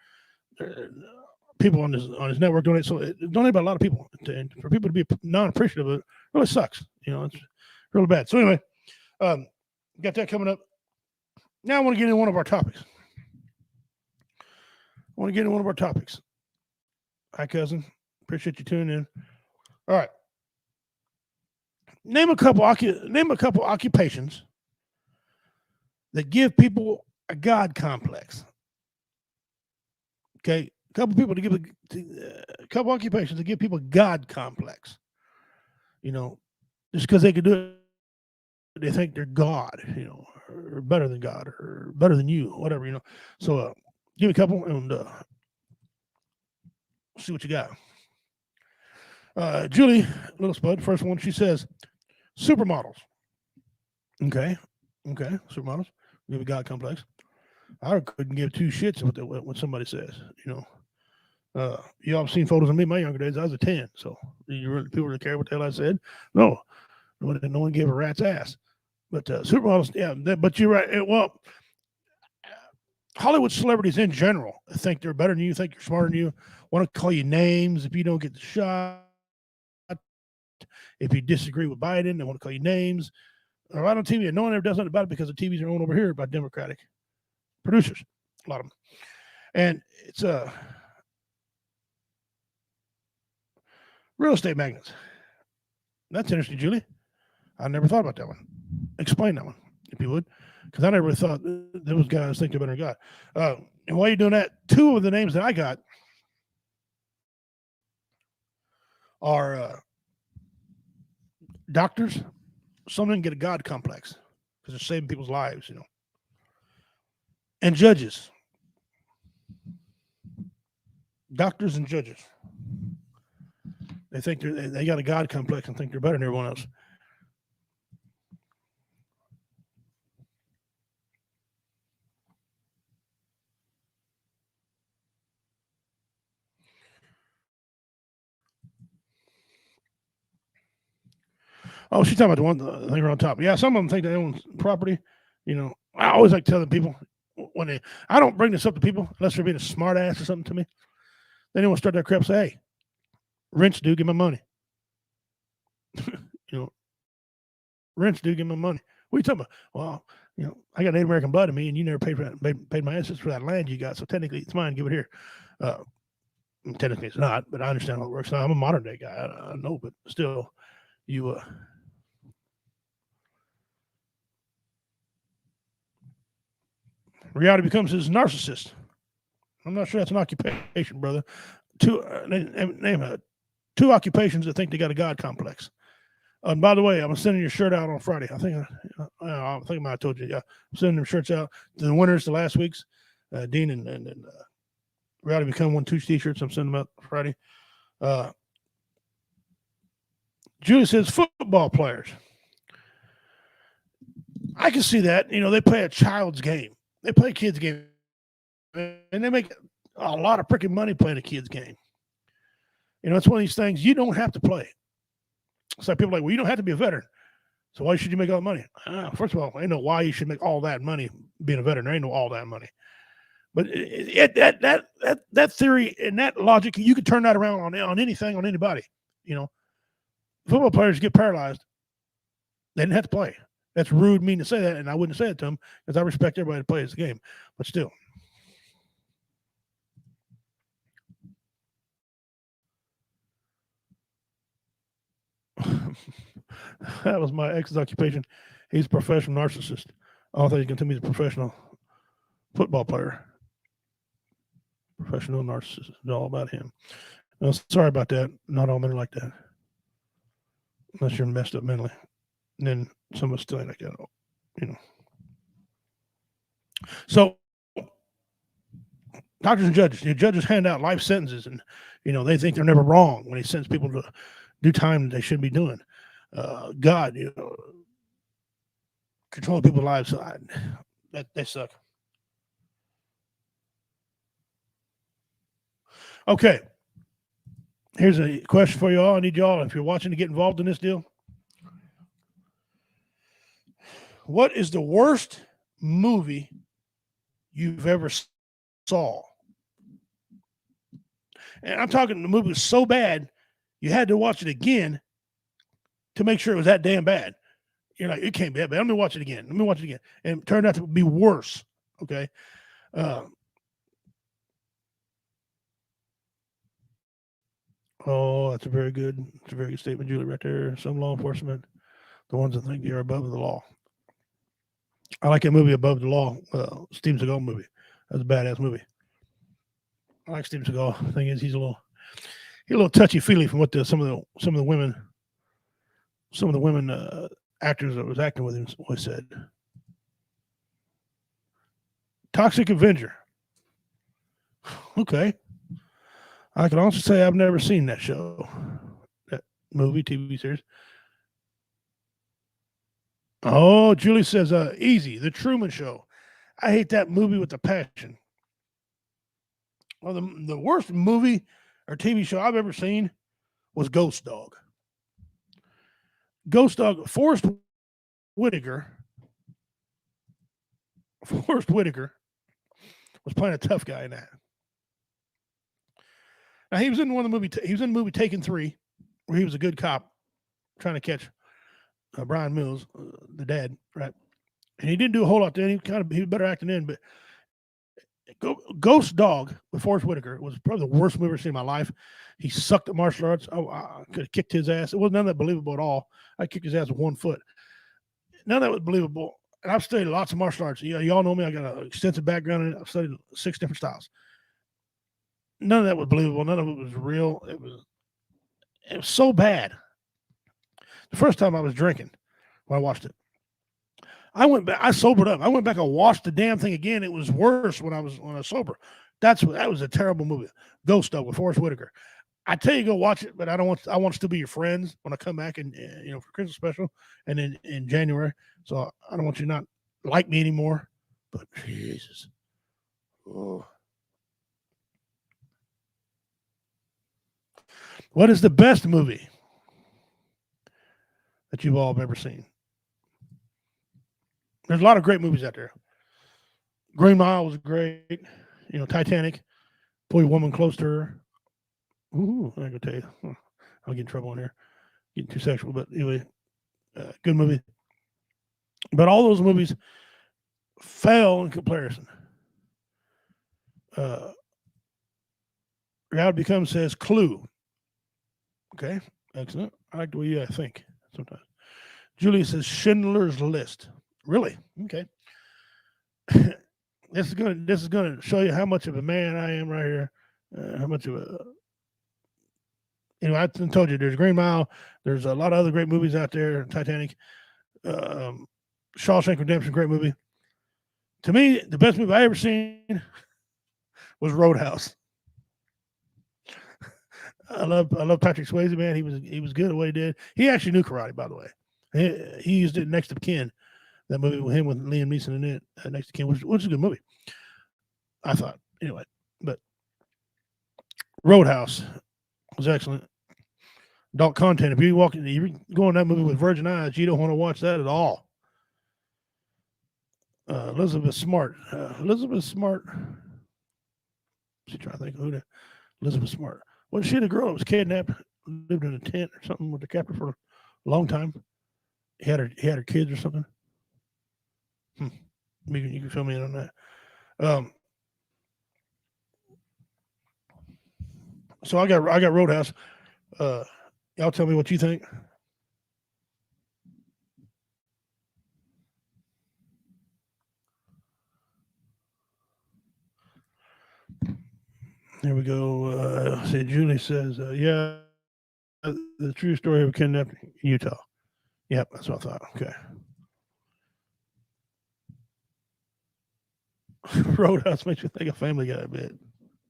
People on his network donate. So it donated by a lot of people. And for people to be non-appreciative of it really sucks. It's really bad. So anyway, got that coming up. Now I want to get into one of our topics. Hi, cousin. Appreciate you tuning in. All right. Name a couple occupations that give people a God complex. Okay, a couple occupations that give people a God complex. Just because they can do it, they think they're God. Or better than God, or better than you, whatever. So, give me a couple and see what you got. Julie Little Spud, first one. She says, supermodels. Okay, supermodels. Give a God complex. I couldn't give two shits what somebody says. Y'all have seen photos of me in my younger days. I was a 10, so people really care what the hell I said. No one gave a rat's ass. But supermodels, yeah. But you're right. Well, Hollywood celebrities in general think they're better than you, think you're smarter than you, want to call you names if you don't get the shot. If you disagree with Biden, they want to call you names. Or right on TV, and no one ever does nothing about it because the TVs are owned over here by Democratic producers, a lot of them. And it's real estate magnates. That's interesting, Julie. I never thought about that one. Explain that one, if you would, because I never thought those guys think they're better than God. And while you're doing that, two of the names that I got are doctors. Some of them get a God complex because they're saving people's lives, and judges. Doctors and judges. They think they got a God complex and think they're better than everyone else. Oh, she's talking about the one thing on top. Yeah, some of them think they own property. I always like telling people I don't bring this up to people unless they're being a smart ass or something to me. Then they want to start that crap. Say, hey, rents, dude, give my money. Rents, dude, give my money. What are you talking about? Well, I got Native American blood in me, and you never paid my ancestors for that land you got. So technically, it's mine. Give it here. Technically, it's not, but I understand how it works. I'm a modern day guy. I know, but still, reality becomes his narcissist. I'm not sure that's an occupation, brother. Two occupations that think they got a God complex. And by the way, I'm sending your shirt out on Friday. I think I told you. Yeah, I'm sending them shirts out to the winners, the last week's. Dean and Reality Become 1 2 t-shirts. I'm sending them out Friday. Julie says football players. I can see that. They play a child's game. They play a kid's game. And they make a lot of freaking money playing a kid's game. It's one of these things you don't have to play. It's like people are like, well, you don't have to be a veteran. So why should you make all that money? First of all, I know why you should make all that money being a veteran. There ain't no all that money. But that theory and that logic, you could turn that around on anything, on anybody. You know, football players get paralyzed. They didn't have to play. That's rude, mean to say that, and I wouldn't say it to them because I respect everybody that plays the game. But still. That was my ex's occupation. He's a professional narcissist. I don't think he's going to tell me he's a professional football player. Professional narcissist. It's all about him. No, sorry about that. Not all men are like that. Unless you're messed up mentally. And then some of us still ain't like that. You know. So, doctors and judges. The judges hand out life sentences, and, you know, they think they're never wrong when they sentence people to do time that they shouldn't be doing. God, you know, control people's lives. They suck. Okay. Here's a question for you all. I need y'all, if you're watching, to get involved in this deal. What is the worst movie you've ever saw? And I'm talking the movie was so bad, you had to watch it again to make sure it was that damn bad. You're like, it can't be that bad. Let me watch it again. And it turned out to be worse. Okay. That's a very good statement, Julie, right there. Some law enforcement, the ones that think they are above the law. I like that movie, Above the Law, Steven Seagal movie. That's a badass movie. I like Steven Seagal. The thing is, he's a little touchy feely from what some of the women actors that was acting with him always said. Toxic Avenger. Okay. I can also say I've never seen that show, that movie, TV series. Oh, Julie says, easy, The Truman Show. I hate that movie with a passion. Well, the worst movie or TV show I've ever seen was Ghost Dog. Ghost Dog, Forrest Whitaker was playing a tough guy in that. Now, he was in one of the movie. He was in the movie Taken 3, where he was a good cop trying to catch Brian Mills, the dad, right? And he didn't do a whole lot then. He was better acting in, but Ghost Dog with Forrest Whitaker was probably the worst movie I've ever seen in my life. He sucked at martial arts. I could have kicked his ass. It wasn't none of that believable at all. I kicked his ass with 1 foot. None of that was believable. And I've studied lots of martial arts. Y'all know me. I got an extensive background in it. I've studied 6 different styles. None of that was believable. None of it was real. It was so bad. The first time I was drinking when I watched it, I went back. I sobered up. I went back and watched the damn thing again. It was worse when I was sober. That was a terrible movie. Ghost Dog with Forrest Whitaker. I tell you, go watch it, but I want to still be your friends when I come back and for Christmas special and then in January. So I don't want you to not like me anymore. But Jesus, oh. What is the best movie that you've all ever seen? There's a lot of great movies out there. Green Mile was great. Titanic. Boy, Woman Close to Her. Ooh, I can tell you. I'll get in trouble on here. Getting too sexual, but anyway, good movie. But all those movies fail in comparison. Reality Becomes says Clue. Okay, excellent. I like the way you think sometimes. Julie says Schindler's List. Really? Okay. This is gonna show you how much of a man I am right here. How much of a I told you there's Green Mile. There's a lot of other great movies out there. Titanic, Shawshank Redemption, great movie. To me, the best movie I ever seen was Roadhouse. I love Patrick Swayze, man. He was good at what he did. He actually knew karate, by the way. He used it Next to Kin. That movie with him with Liam Neeson in it, Next to Kin, which is a good movie. I thought, anyway. But Roadhouse was excellent. Adult content. If you go in that movie with virgin eyes, you don't want to watch that at all. Elizabeth Smart. I'm trying to think who the Elizabeth Smart. Wasn't she the girl that was kidnapped, lived in a tent or something with the captor for a long time? He had her kids or something. Maybe you can fill me in on that. So I got Roadhouse. Y'all tell me what you think. Here we go. See, Julie says, yeah, the true story of kidnapping Utah. Yep, that's what I thought. Okay. Roadhouse makes me think of Family Guy a bit.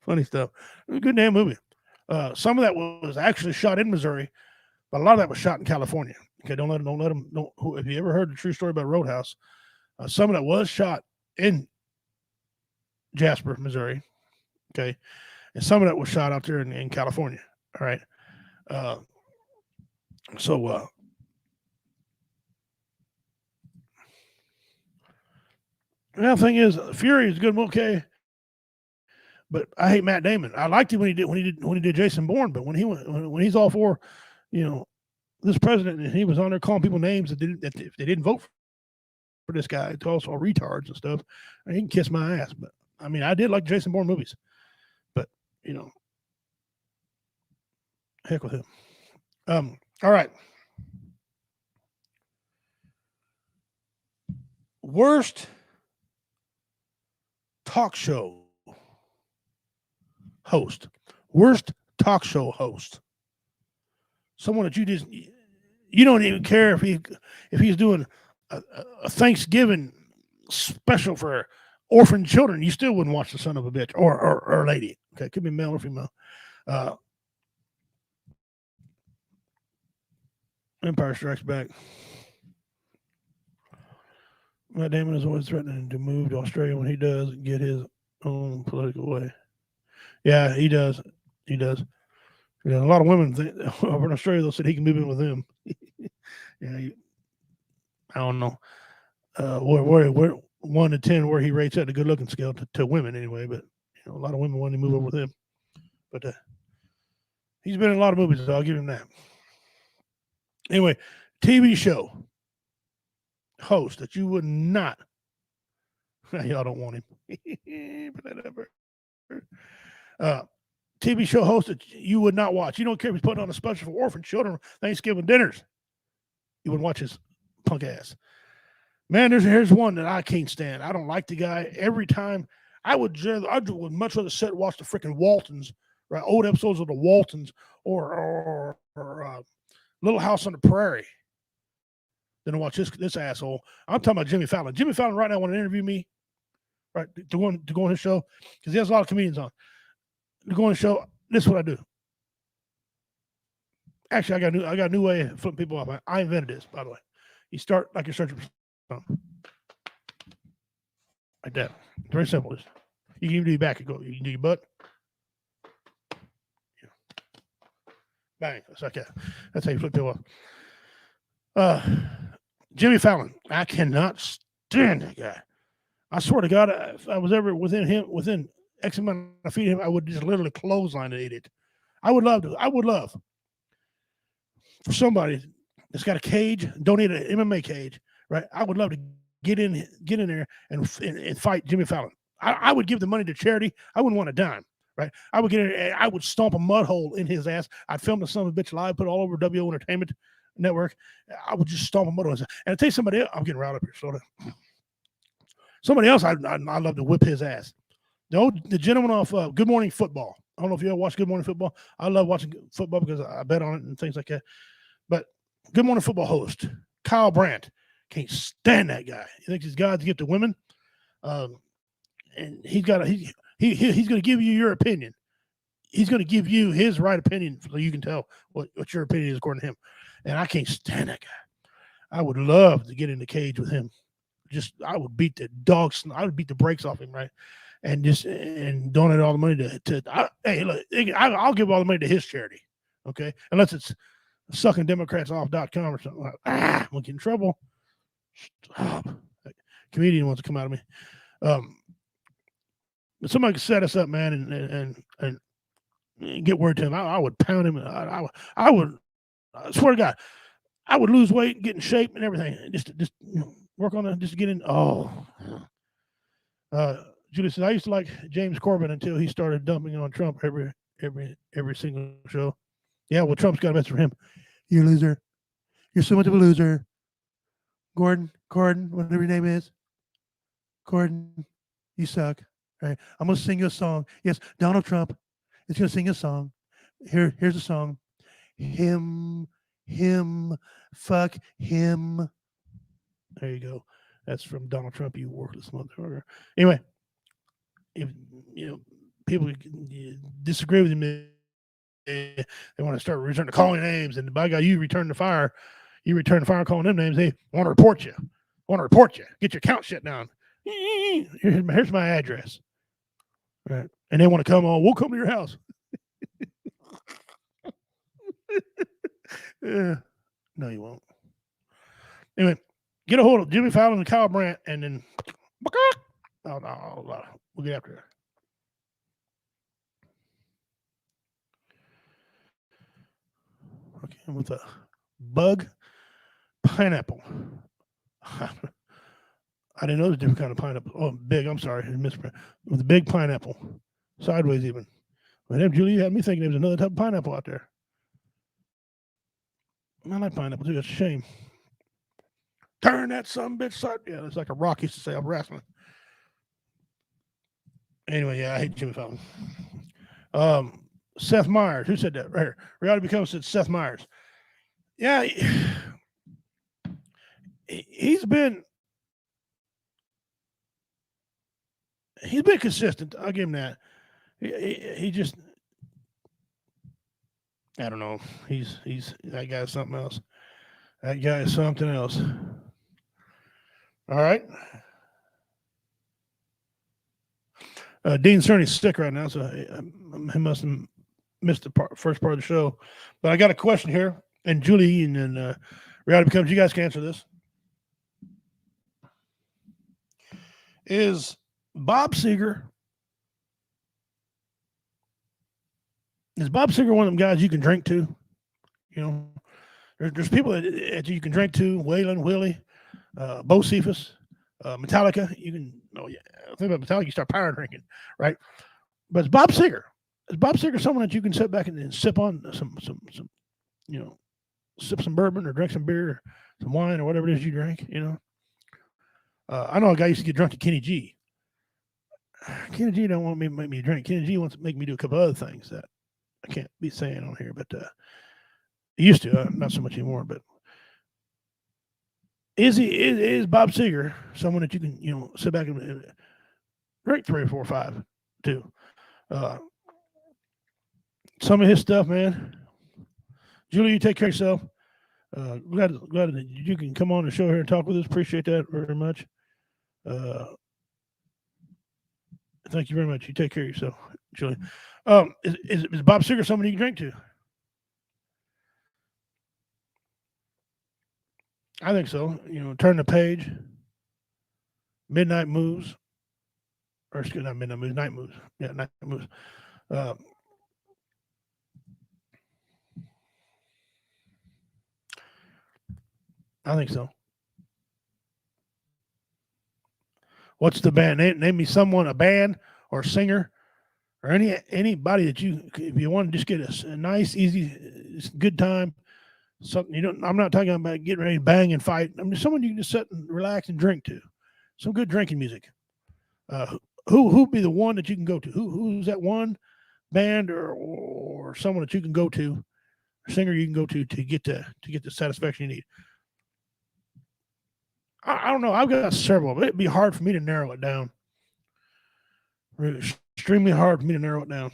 Funny stuff. It was a good damn movie. Some of that was actually shot in Missouri, but a lot of that was shot in California. Okay, don't let them. If you ever heard the true story about Roadhouse, some of that was shot in Jasper, Missouri. Okay, and some of that was shot out there in California. All right. Now the thing is, Fury is good, okay, but I hate Matt Damon. I liked him when he did Jason Bourne, but when he's all for, this president and he was on there calling people names that if they didn't vote for this guy, it's also retards and stuff. He can kiss my ass, but I mean, I did like Jason Bourne movies, but heck with him. All right. Worst talk show host. Worst talk show host. Someone that you don't even care if he's doing a Thanksgiving special for orphan children. You still wouldn't watch the son of a bitch or lady. Okay, it could be male or female. Empire Strikes Back. Matt Damon is always threatening to move to Australia when he does get his own political way. Yeah, he does. He does. A lot of women over in Australia, they said he can move in with them. I don't know. Where 1 to 10 where he rates at the good looking scale to women anyway, but a lot of women want to move over with him. But he's been in a lot of movies, so I'll give him that. Anyway, TV show host that you would not. Y'all don't want him. TV show host that you would not watch. You don't care if he's putting on a special for orphan children Thanksgiving dinners. You wouldn't watch his punk ass. Man, here's one that I can't stand. I don't like the guy. Every time I would much rather sit and watch the freaking Waltons, right? Old episodes of the Waltons or Little House on the Prairie than to watch this asshole. I'm talking about Jimmy Fallon. Jimmy Fallon right now want to interview me, right? To go on his show because he has a lot of comedians on. To go on the show, this is what I do. Actually, I got a new way of flipping people off. I invented this, by the way. You start like you're searching for something. Like that. Very simple. You can even do your back. You can do your butt. Bang. It's like that. That's how you flip people off. Jimmy Fallon. I cannot stand that guy. I swear to God, if I was ever within X amount of feet of him, I would just literally clothesline and eat it. I would love for somebody that's got a cage, donate an MMA cage, right? I would love to get in there and fight Jimmy Fallon. I would give the money to charity. I wouldn't want a dime, right? I would get in and I would stomp a mud hole in his ass. I'd film the son of a bitch live, put it all over WO Entertainment Network. I would just stomp a mud hole. And I tell you somebody else, I'm getting riled up here. Slow down. Somebody else I'd love to whip his ass. The gentleman off Good Morning Football. I don't know if you ever watch Good Morning Football. I love watching football because I bet on it and things like that. But Good Morning Football host, Kyle Brandt, can't stand that guy. He thinks he's God's gift to women. And he's going to give you your opinion. He's going to give you his right opinion so you can tell what your opinion is according to him. And I can't stand that guy. I would love to get in the cage with him. I would beat the dogs. I would beat the brakes off him, right? And donate all the money hey, look, I'll give all the money to his charity, okay? Unless it's suckingdemocratsoff.com or something like that. We'll get in trouble. Stop. Comedian wants to come out of me. But somebody could set us up, man, and get word to him. I would pound him. I would. I swear to God, I would lose weight, get in shape, and everything. Just work on it, just to get in. Oh, Julie says I used to like James Corbin until he started dumping on Trump every single show. Yeah, well, Trump's got a message for him. You're a loser. You're so much of a loser. Gordon, whatever your name is. Gordon, you suck. All right, I'm gonna sing you a song. Yes, Donald Trump is gonna sing a song. Here's a song. Him, fuck him. There you go. That's from Donald Trump, you worthless motherfucker. Anyway, if people disagree with him, they want to start returning to calling names, and by God, you return the fire. You return the fire calling them names. They want to report you. Get your account shut down. Here's my address. Right. And they want to come on. We'll come to your house. Yeah. No, you won't. Anyway, get a hold of Jimmy Fallon and Kyle Brandt, and then we'll get after it. Okay, with a bug pineapple. I didn't know there's a different kind of pineapple. Oh, big. I'm sorry. I misread. With a big pineapple. Sideways even. But damn, Julie, you had me thinking there was another type of pineapple out there. I like pineapple too. That's a shame. Turn that son bitch side. Yeah, it's like a Rock used to say. I'm wrestling. Anyway, yeah, I hate Jimmy Fallon. Seth Meyers. Who said that? Right here. Reality Becomes said Seth Meyers. Yeah, he's been consistent. I'll give him that. He just, I don't know. He's that guy is something else. That guy is something else. All right. Dean Cerny's sick right now, so he must have missed the first part of the show. But I got a question here, and Julie and Reality Becomes, you guys can answer this. Is Bob Seger one of them guys you can drink to? You know, there's people that you can drink to. Waylon Willie, Bo Cephas, Metallica. You can. Oh yeah, think about Metallica. You start power drinking, right? But it's Bob Seger. Is Bob Seger someone that you can sit back and sip on some sip some bourbon or drink some beer, or some wine or whatever it is you drink? You know. I know a guy used to get drunk at Kenny G. Kenny G don't want me to make me drink. Kenny G wants to make me do a couple other things that I can't be saying on here, but he used to, not so much anymore. But is Bob Seger someone that you can sit back and drink 3 or 4 or 5 too? Some of his stuff, man. Julie, you take care of yourself. Glad that you can come on the show here and talk with us. Appreciate that very much. Thank you very much. You take care of yourself, Julie. Is Bob Seger someone you can drink to? I think so. Turn the page. Midnight Moves. Or excuse me, not Midnight Moves, Night Moves. Yeah, Night Moves. I think so. What's the band? Name me someone, a band or a singer or anybody that if you want to just get a nice, easy, good time. Something I'm not talking about getting ready to bang and fight. I'm just someone you can just sit and relax and drink to. Some good drinking music. Who'd be the one that you can go to? Who's that one band or someone that you can go to, a singer you can go to get the satisfaction you need? I don't know. I've got several, but it'd be hard for me to narrow it down. Really, extremely hard for me to narrow it down.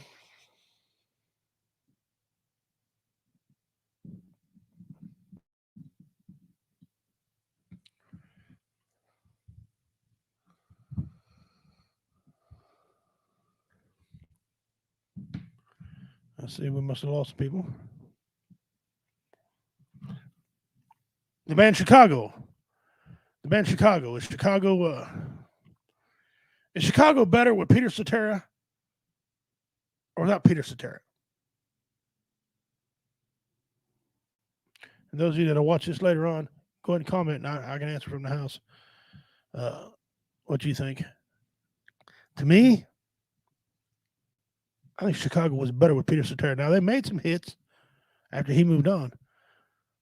I see we must have lost some people. The band Chicago. Is Chicago Is Chicago better with Peter Cetera or without Peter Cetera? And those of you that will watch this later on, go ahead and comment, and I can answer from the house. What do you think? To me, I think Chicago was better with Peter Cetera. Now, they made some hits after he moved on.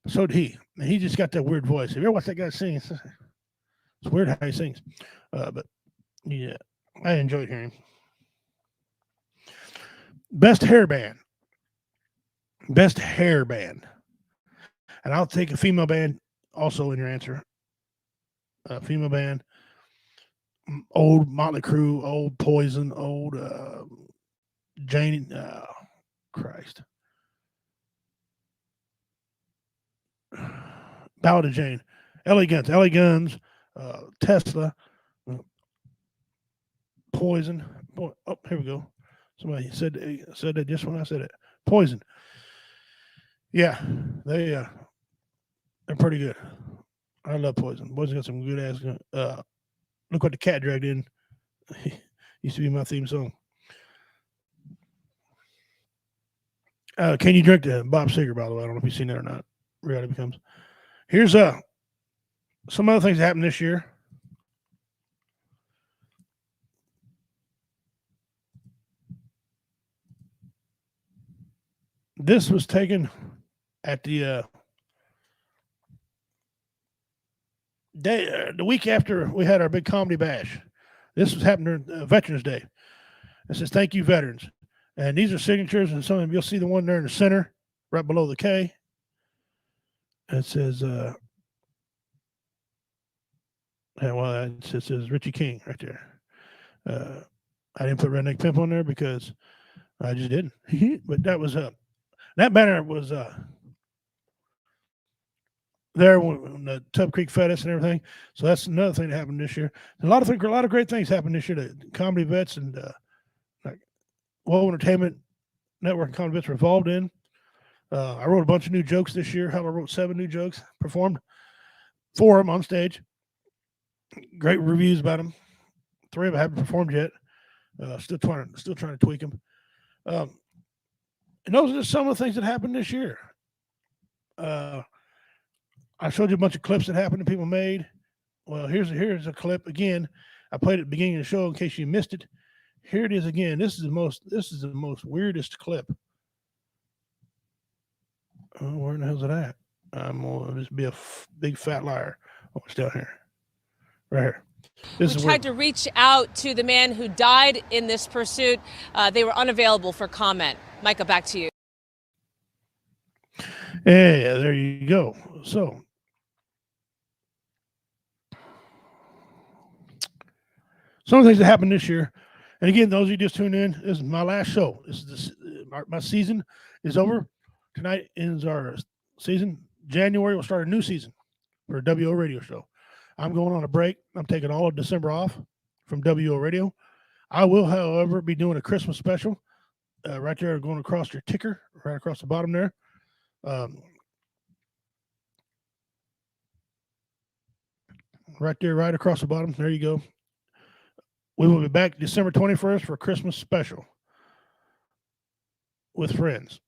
So did he. And he just got that weird voice. Have you ever watched that guy sing? It's weird how he sings. But, yeah, I enjoyed hearing him. Best hair band. Best hair band. And I'll take a female band also in your answer. Female band. Old Motley Crue, old Poison, old Jane. Christ. Ballad of Jane. LA Guns, Tesla, Poison. Oh, here we go. Somebody said that just when I said it. Poison. Yeah, they're pretty good. I love Poison. Poison got some good ass. Look what the cat dragged in. Used to be my theme song. Can you drink the Bob Seger, by the way? I don't know if you've seen that or not. Reality Becomes. Here's some other things that happened this year. This was taken at the the week after we had our big comedy bash. This was happening during Veterans Day. It says, "Thank you, veterans." And these are signatures, and some of them, you'll see the one there in the center, right below the K. It says, it says Richie King right there. I didn't put Redneck Pimp on there because I just didn't. But that was that banner was there when the Tub Creek fed us and everything. So that's another thing that happened this year. A lot of great things happened this year. The comedy vets and like World Entertainment Network and comedy vets were involved in. I wrote a bunch of new jokes this year. Hell, I wrote 7 new jokes. Performed 4 of them on stage. Great reviews about them. 3 of them haven't performed yet. Still trying to tweak them. And those are just some of the things that happened this year. I showed you a bunch of clips that happened that people made. Well, here's a clip again. I played it at the beginning of the show in case you missed it. Here it is again. This is the most weirdest clip. Oh, where in the hell's it at? I'm gonna just be a big fat liar. Oh, it's down here, right here. We tried to reach out to the man who died in this pursuit. They were unavailable for comment. Micah, back to you. Yeah, there you go. So, some of the things that happened this year, and again, those of you just tuned in, this is my last show. This is my season is over. Tonight ends our season. January we'll start a new season for a WO radio show. I'm going on a break. I'm taking all of December off from WO radio. I will, however, be doing a Christmas special right there, going across your ticker, right across the bottom there. Right there, right across the bottom. There you go. We will be back December 21st for a Christmas special with friends.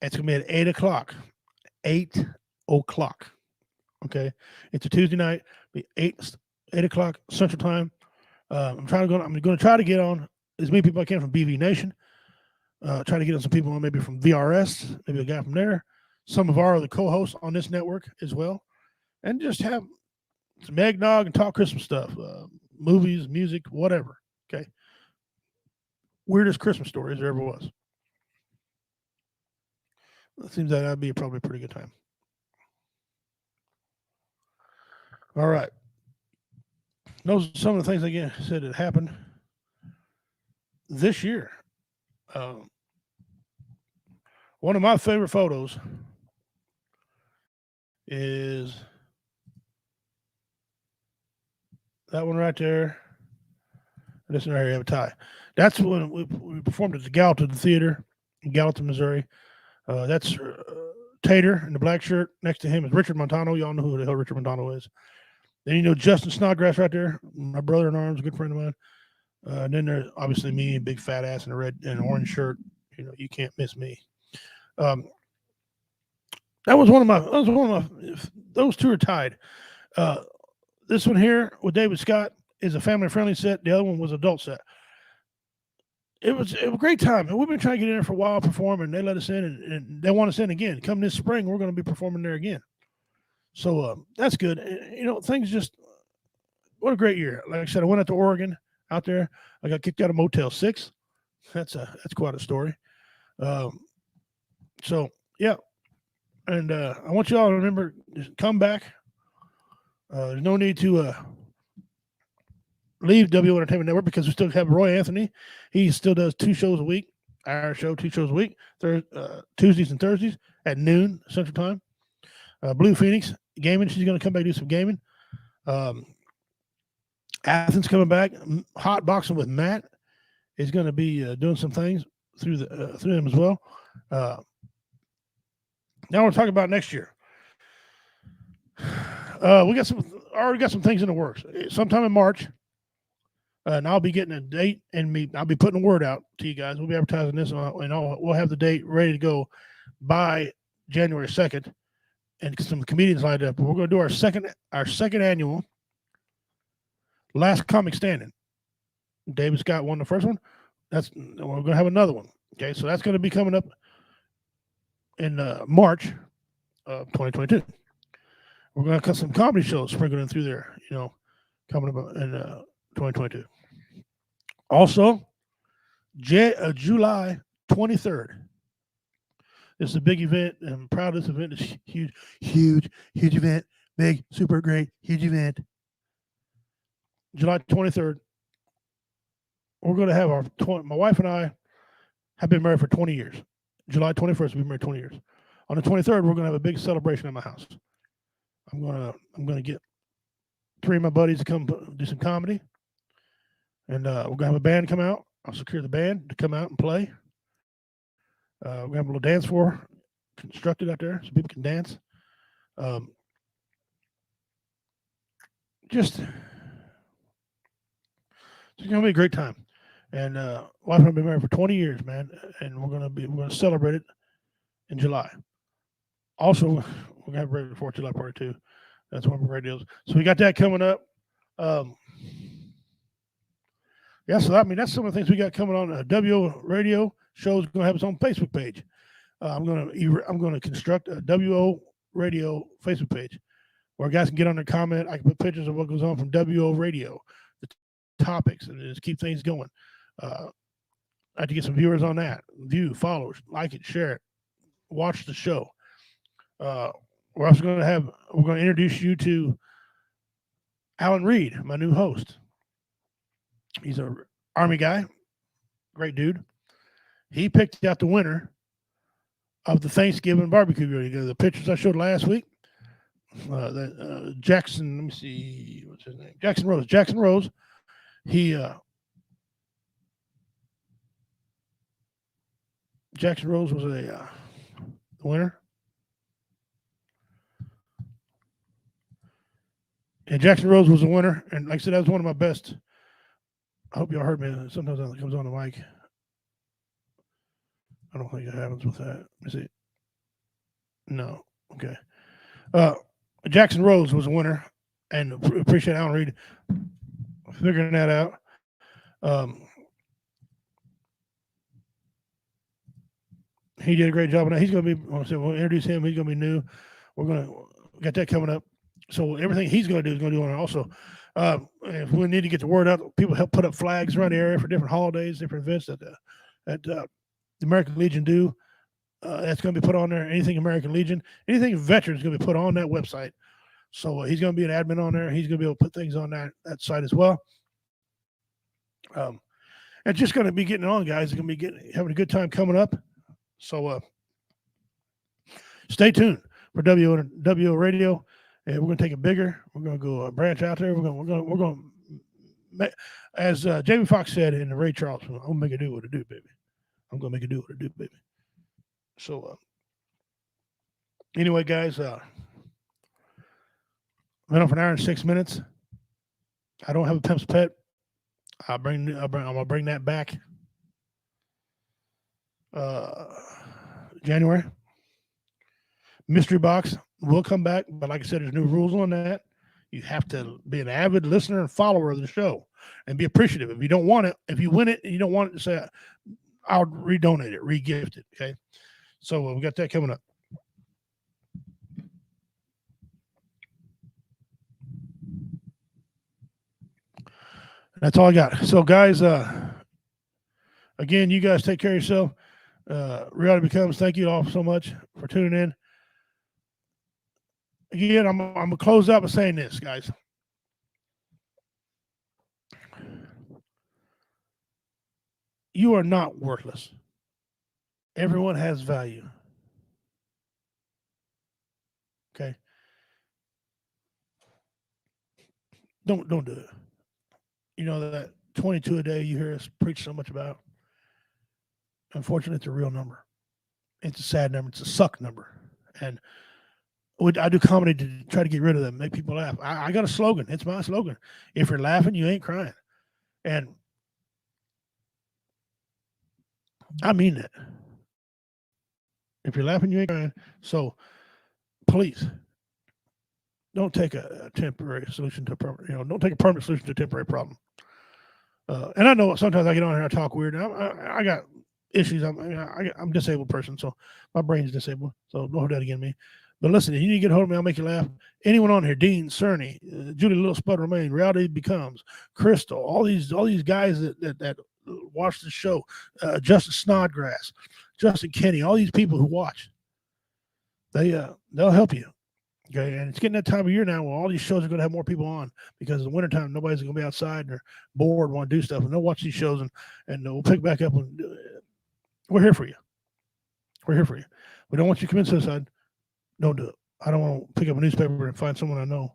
It's going to be at 8 o'clock. 8 o'clock. Okay. It's a Tuesday night. Be 8 o'clock Central Time. I'm going to try to get on as many people I can from BV Nation. Try to get on some people maybe from VRS, maybe a guy from there. Some of our other co-hosts on this network as well. And just have some eggnog and talk Christmas stuff. Movies, music, whatever. Okay. Weirdest Christmas stories there ever was. It seems that that'd be probably a pretty good time. All right. Those are some of the things again said that happened this year. One of my favorite photos is that one right there. This one right here, have a tie. That's when we performed at the Gallatin Theater in Gallatin, Missouri. That's Tater in the black shirt. Next to him is Richard Montano. Y'all know who the hell Richard Montano is. Then you know Justin Snodgrass right there, my brother in arms, a good friend of mine. And then there's obviously me, big fat ass in a red and orange shirt. You know, you can't miss me. Those two are tied. This one here with David Scott is a family-friendly set. The other one was adult set. It was a great time. And we've been trying to get in there for a while, perform, and they let us in, and they want us in again. Come this spring, we're going to be performing there again. So that's good. You know, things just, what a great year. Like I said, I went out to Oregon out there. I got kicked out of Motel 6. That's quite a story. So, yeah. And I want you all to remember, just come back. There's no need to leave W Entertainment Network because we still have Roy Anthony. He still does 2 shows a week. Our show, 2 shows a week. Tuesdays and Thursdays at noon Central Time. Blue Phoenix gaming. She's going to come back and do some gaming. Athens coming back. Hot Boxing with Matt is going to be doing some things through them as well. Now we're talking about next year. We already got some things in the works. Sometime in March, and I'll be getting a date, and I'll be putting a word out to you guys. We'll be advertising this, and we'll have the date ready to go by January 2nd, and some comedians lined up. We're going to do our second annual Last Comic Standing. David Scott won the first one. We're going to have another one. Okay, so that's going to be coming up in March of 2022. We're going to cut some comedy shows sprinkled in through there, you know, coming up in 2022. Also, July 23rd. This is a big event. I'm proud of this event. It's huge event. Big, super great, huge event. July 23rd. We're going to have my wife and I have been married for 20 years. July 21st, we've been married 20 years. On the 23rd, we're going to have a big celebration at my house. I'm gonna get 3 of my buddies to come do some comedy, and we're gonna have a band come out. I'll secure the band to come out and play. We're gonna have a little dance floor constructed out there so people can dance. It's gonna be a great time. And wife and I have been married for 20 years, man, and we're gonna celebrate it in July. Also, we're gonna have a regular 4th of July party too. That's one of our great deals. So we got that coming up. Yeah, so that's some of the things we got coming on. WO Radio show is gonna have its own Facebook page. I'm gonna construct a WO Radio Facebook page where guys can get on their comment. I can put pictures of what goes on from WO Radio, the topics, and just keep things going. I have to get some viewers on that. View, followers, like it, share it, watch the show. We're also going to introduce you to Alan Reed, my new host. He's an Army guy, great dude. He picked out the winner of the Thanksgiving barbecue grill. The pictures I showed last week. Jackson, let me see, what's his name? Jackson Rose. Jackson Rose. Jackson Rose was the winner. And Jackson Rose was the winner. And like I said, that was one of my best. I hope y'all heard me. Sometimes it comes on the mic. I don't think it happens with that. Let me see. No. Okay. Jackson Rose was a winner. And appreciate Alan Reed figuring that out. He did a great job on that. He's going to be, we'll introduce him. He's going to be new. We got that coming up. So everything he's going to do is going to do on it also. If we need to get the word out, people help put up flags around the area for different holidays, different events that the American Legion do. That's going to be put on there. Anything American Legion, anything veterans is going to be put on that website. So he's going to be an admin on there. He's going to be able to put things on that site as well. And just going to be getting on, guys. It's going to be having a good time coming up. So stay tuned for WO Radio. And we're going to take it bigger. We're going to go branch out there. We're going to, as Jamie Foxx said in the Ray Charles, I'm going to make it do what it do, baby. I'm going to make it do what it do, baby. So anyway, guys, went on for an hour and 6 minutes. I don't have a pimp's pet. I'm gonna bring that back. January. Mystery box will come back, but like I said, there's new rules on that. You have to be an avid listener and follower of the show and be appreciative. If you don't want it, if you win it and you don't want it, to say, I'll redonate it, regift it. Okay. So we got that coming up. That's all I got. So guys, again, you guys take care of yourself. Reality Becomes, thank you all so much for tuning in. Again, I'm gonna close out by saying this, guys. You are not worthless. Everyone has value. Okay. Don't do it. You know that 22 a day you hear us preach so much about. Unfortunately, it's a real number. It's a sad number. It's a suck number. And I do comedy to try to get rid of them, make people laugh. I got a slogan. It's my slogan. If you're laughing, you ain't crying. And I mean that. If you're laughing, you ain't crying. So please don't take a temporary solution to a permanent, don't take a permanent solution to a temporary problem. And I know sometimes I get on here and I talk weird. I got issues. I'm a disabled person, so my brain's disabled. So don't hold that against me. But listen, if you need to get a hold of me, I'll make you laugh. Anyone on here, Dean, Cerny, Julie Little Spud Romaine, Reality Becomes, Crystal, all these guys that watch the show, Justin Snodgrass, Justin Kenny, all these people who watch, they'll help you. Okay, and it's getting that time of year now where all these shows are going to have more people on because in the wintertime, nobody's going to be outside and they're bored, want to do stuff, and they'll watch these shows and we'll pick back up. And we're here for you. We're here for you. We don't want you to commit suicide. Don't do it. I don't want to pick up a newspaper and find someone I know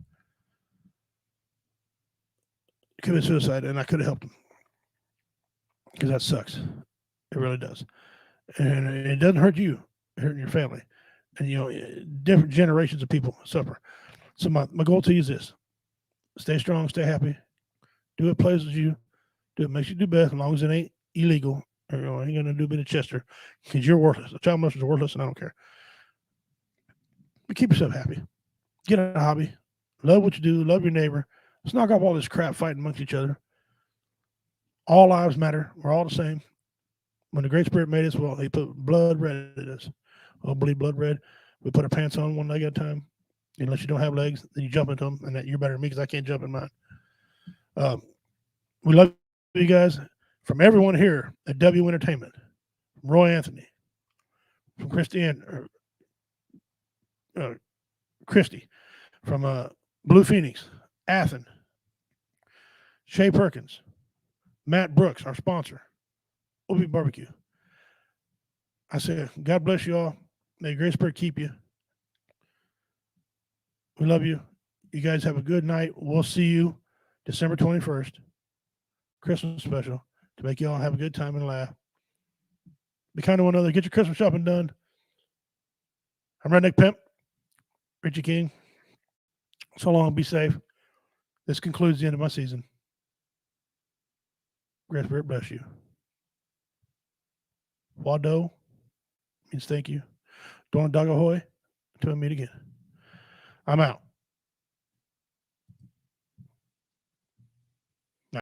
commit suicide, and I could have helped them because that sucks. It really does, and it doesn't hurt you. It hurts your family, and different generations of people suffer. So my goal to you is this: stay strong, stay happy, do what pleases you, do what makes you do best, as long as it ain't illegal. Or, ain't gonna do a bit of Chester because you're worthless. A child molester is worthless, and I don't care. But keep yourself happy. Get a hobby. Love what you do. Love your neighbor. Let's knock off all this crap fighting amongst each other. All lives matter. We're all the same. When the Great Spirit made us, well, he put blood red in us. I'll believe blood red. We put our pants on one leg at a time. Unless you don't have legs, then you jump into them, and that you're better than me because I can't jump in mine. We love you guys. From everyone here at W Entertainment, from Roy Anthony, from Christy, from Blue Phoenix, Athen, Shay Perkins, Matt Brooks, our sponsor, Obi Barbecue. I say, God bless you all. May Great Spirit keep you. We love you. You guys have a good night. We'll see you December 21st, Christmas special, to make you all have a good time and laugh. Be kind to one another. Get your Christmas shopping done. I'm Redneck Pimp, Richie King. So long. Be safe. This concludes the end of my season. Great Spirit bless you. Wado means thank you. Don Dagahoy. Until we meet again. I'm out.